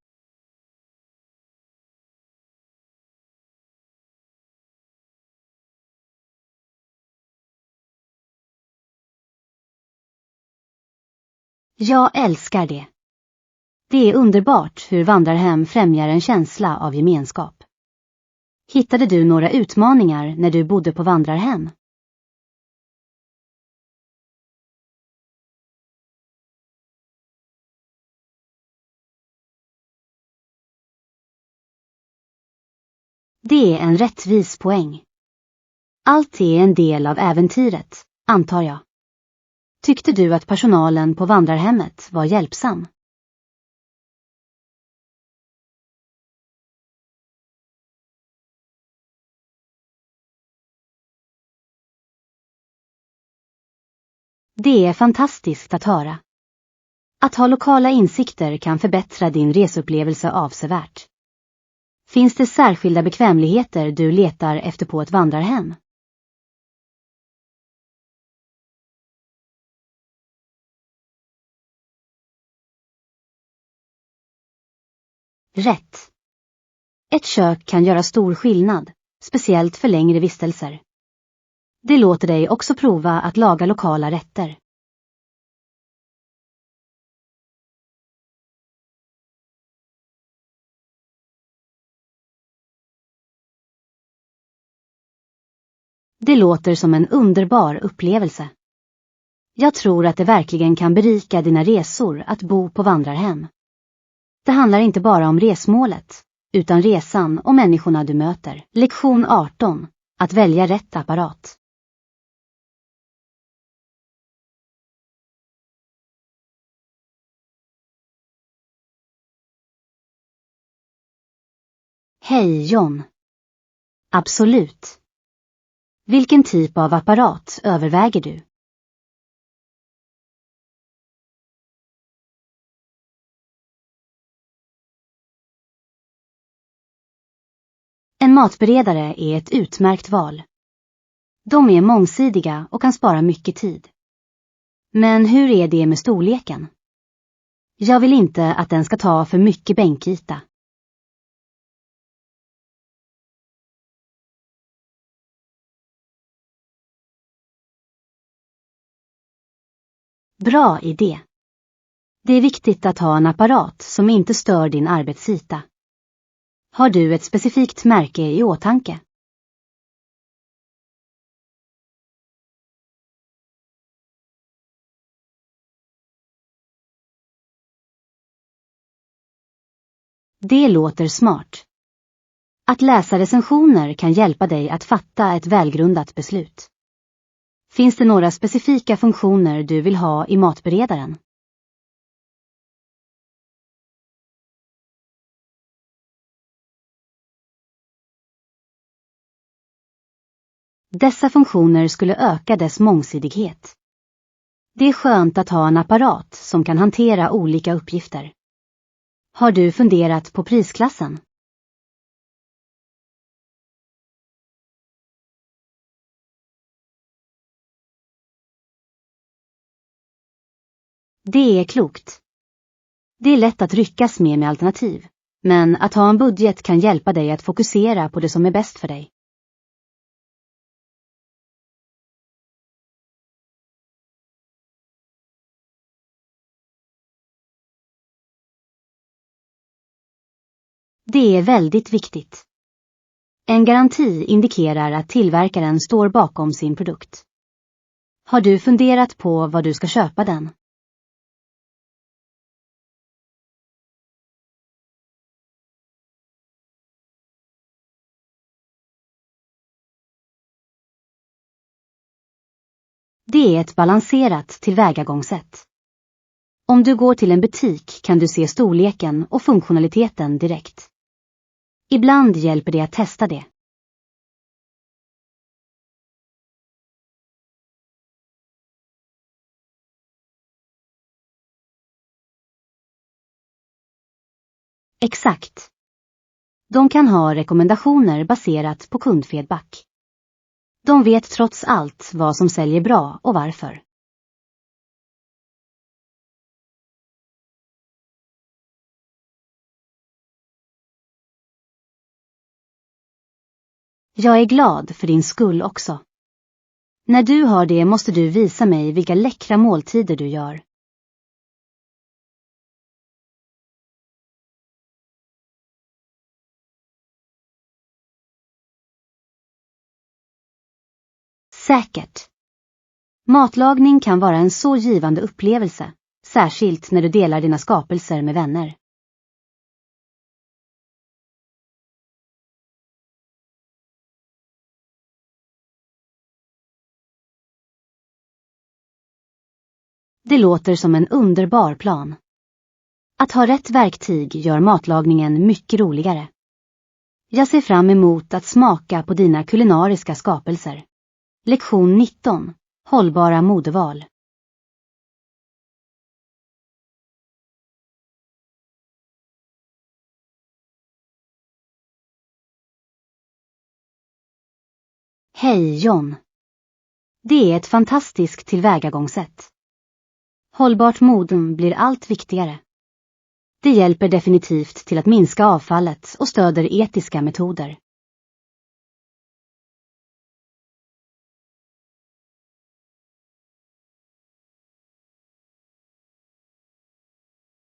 Jag älskar det. Det är underbart hur vandrarhem främjar en känsla av gemenskap. Hittade du några utmaningar när du bodde på vandrarhem? Det är en rättvis poäng. Allt är en del av äventyret, antar jag. Tyckte du att personalen på vandrarhemmet var hjälpsam? Det är fantastiskt att höra. Att ha lokala insikter kan förbättra din reseupplevelse avsevärt. Finns det särskilda bekvämligheter du letar efter på ett vandrarhem? Rätt. Ett kök kan göra stor skillnad, speciellt för längre vistelser. Det låter dig också prova att laga lokala rätter. Det låter som en underbar upplevelse. Jag tror att det verkligen kan berika dina resor att bo på vandrarhem. Det handlar inte bara om resmålet, utan resan och människorna du möter. Lektion 18. Att välja rätt apparat. Hej John. Absolut. Vilken typ av apparat överväger du? En matberedare är ett utmärkt val. De är mångsidiga och kan spara mycket tid. Men hur är det med storleken? Jag vill inte att den ska ta för mycket bänkyta. Bra idé. Det är viktigt att ha en apparat som inte stör din arbetsyta. Har du ett specifikt märke i åtanke? Det låter smart. Att läsa recensioner kan hjälpa dig att fatta ett välgrundat beslut. Finns det några specifika funktioner du vill ha i matberedaren? Dessa funktioner skulle öka dess mångsidighet. Det är skönt att ha en apparat som kan hantera olika uppgifter. Har du funderat på prisklassen? Det är klokt. Det är lätt att ryckas med alternativ, men att ha en budget kan hjälpa dig att fokusera på det som är bäst för dig. Det är väldigt viktigt. En garanti indikerar att tillverkaren står bakom sin produkt. Har du funderat på vad du ska köpa den? Det är ett balanserat tillvägagångssätt. Om du går till en butik kan du se storleken och funktionaliteten direkt. Ibland hjälper det att testa det. Exakt. De kan ha rekommendationer baserat på kundfeedback. De vet trots allt vad som säljer bra och varför. Jag är glad för din skull också. När du har det måste du visa mig vilka läckra måltider du gör. Säkert. Matlagning kan vara en så givande upplevelse, särskilt när du delar dina skapelser med vänner. Det låter som en underbar plan. Att ha rätt verktyg gör matlagningen mycket roligare. Jag ser fram emot att smaka på dina kulinariska skapelser. Lektion 19. Hållbara modeval. Hej John. Det är ett fantastiskt tillvägagångssätt. Hållbart mode blir allt viktigare. Det hjälper definitivt till att minska avfallet och stöder etiska metoder.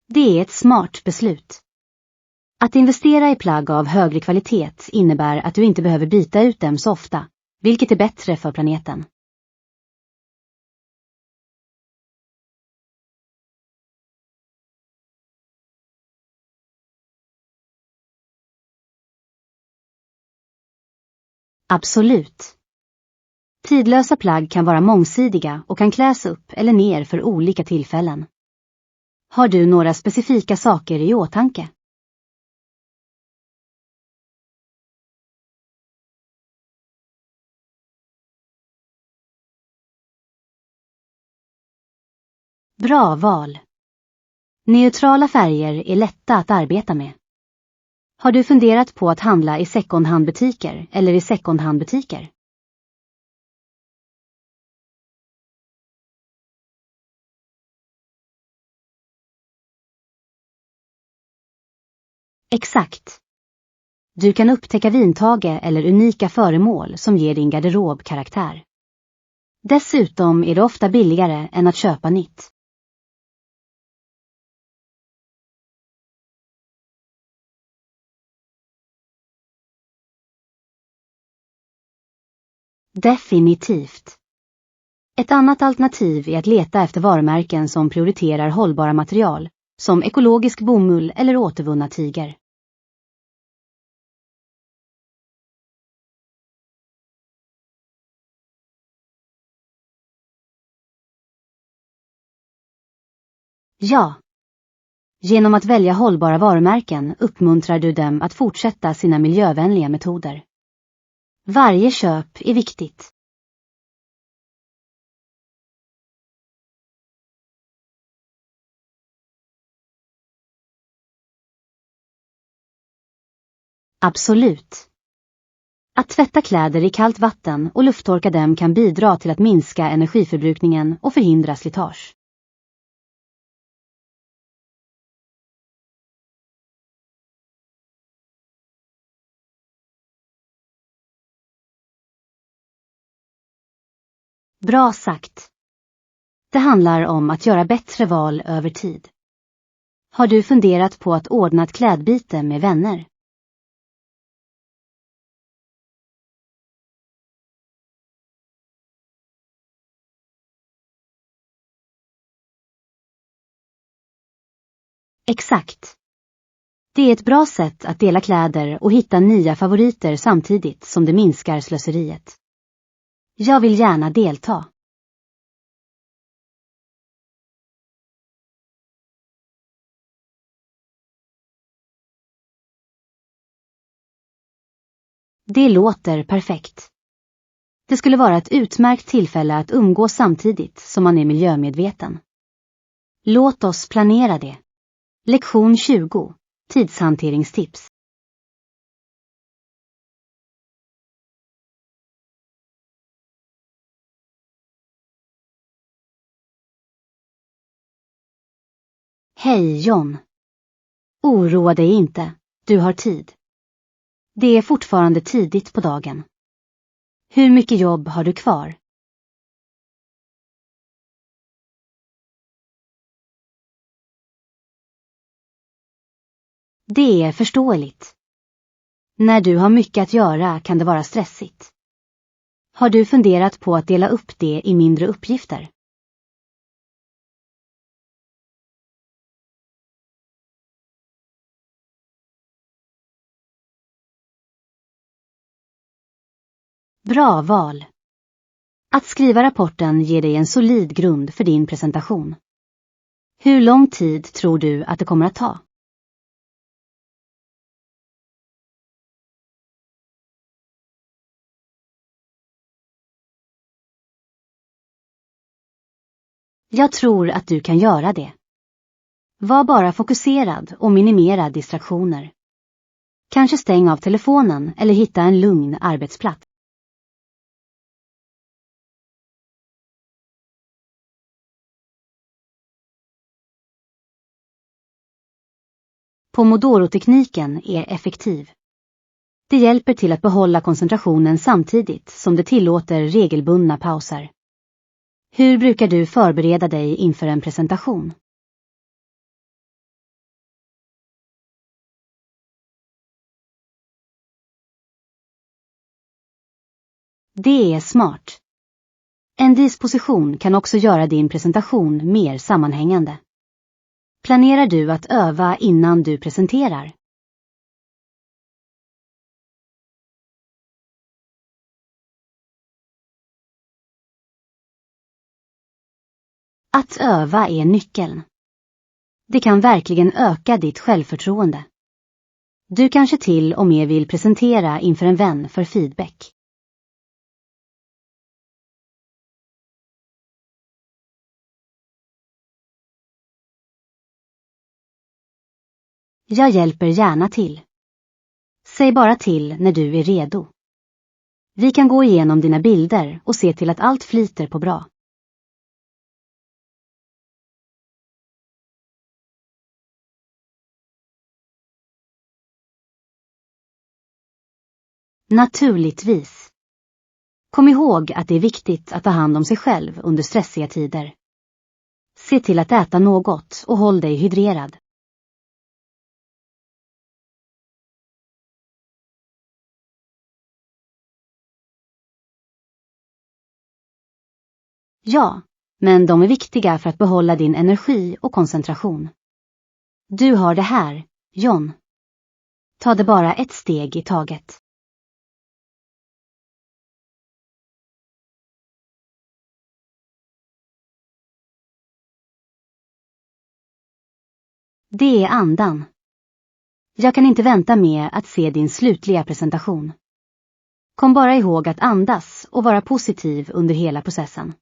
Det är ett smart beslut. Att investera i plagg av högre kvalitet innebär att du inte behöver byta ut dem så ofta, Vilket är bättre för planeten? Absolut. Tidlösa plagg kan vara mångsidiga och kan kläs upp eller ner för olika tillfällen. Har du några specifika saker i åtanke? Bra val. Neutrala färger är lätta att arbeta med. Har du funderat på att handla i second-hand-butiker eller i second-hand-butiker? Exakt. Du kan upptäcka vintage eller unika föremål som ger din garderob karaktär. Dessutom är det ofta billigare än att köpa nytt. Definitivt. Ett annat alternativ är att leta efter varumärken som prioriterar hållbara material, som ekologisk bomull eller återvunna tyger. Ja. Genom att välja hållbara varumärken uppmuntrar du dem att fortsätta sina miljövänliga metoder. Varje köp är viktigt. Absolut. Att tvätta kläder i kallt vatten och lufttorka dem kan bidra till att minska energiförbrukningen och förhindra slitage. Bra sagt. Det handlar om att göra bättre val över tid. Har du funderat på att ordna ett klädbyte med vänner? Exakt. Det är ett bra sätt att dela kläder och hitta nya favoriter samtidigt som det minskar slöseriet. Jag vill gärna delta. Det låter perfekt. Det skulle vara ett utmärkt tillfälle att umgås samtidigt som man är miljömedveten. Låt oss planera det. Lektion 20. Tidshanteringstips. Hej John. Oroa dig inte, du har tid. Det är fortfarande tidigt på dagen. Hur mycket jobb har du kvar? Det är förståeligt. När du har mycket att göra kan det vara stressigt. Har du funderat på att dela upp det i mindre uppgifter? Bra val. Att skriva rapporten ger dig en solid grund för din presentation. Hur lång tid tror du att det kommer att ta? Jag tror att du kan göra det. Var bara fokuserad och minimera distraktioner. Kanske stäng av telefonen eller hitta en lugn arbetsplats. Pomodoro-tekniken är effektiv. Det hjälper till att behålla koncentrationen samtidigt som det tillåter regelbundna pauser. Hur brukar du förbereda dig inför en presentation? Det är smart. En disposition kan också göra din presentation mer sammanhängande. Planerar du att öva innan du presenterar? Att öva är nyckeln. Det kan verkligen öka ditt självförtroende. Du kanske till och med vill presentera inför en vän för feedback. Jag hjälper gärna till. Säg bara till när du är redo. Vi kan gå igenom dina bilder och se till att allt flyter på bra. Naturligtvis. Kom ihåg att det är viktigt att ta hand om sig själv under stressiga tider. Se till att äta något och håll dig hydrerad. Ja, men de är viktiga för att behålla din energi och koncentration. Du har det här, John. Ta det bara ett steg i taget. Det är andan. Jag kan inte vänta med att se din slutliga presentation. Kom bara ihåg att andas och vara positiv under hela processen.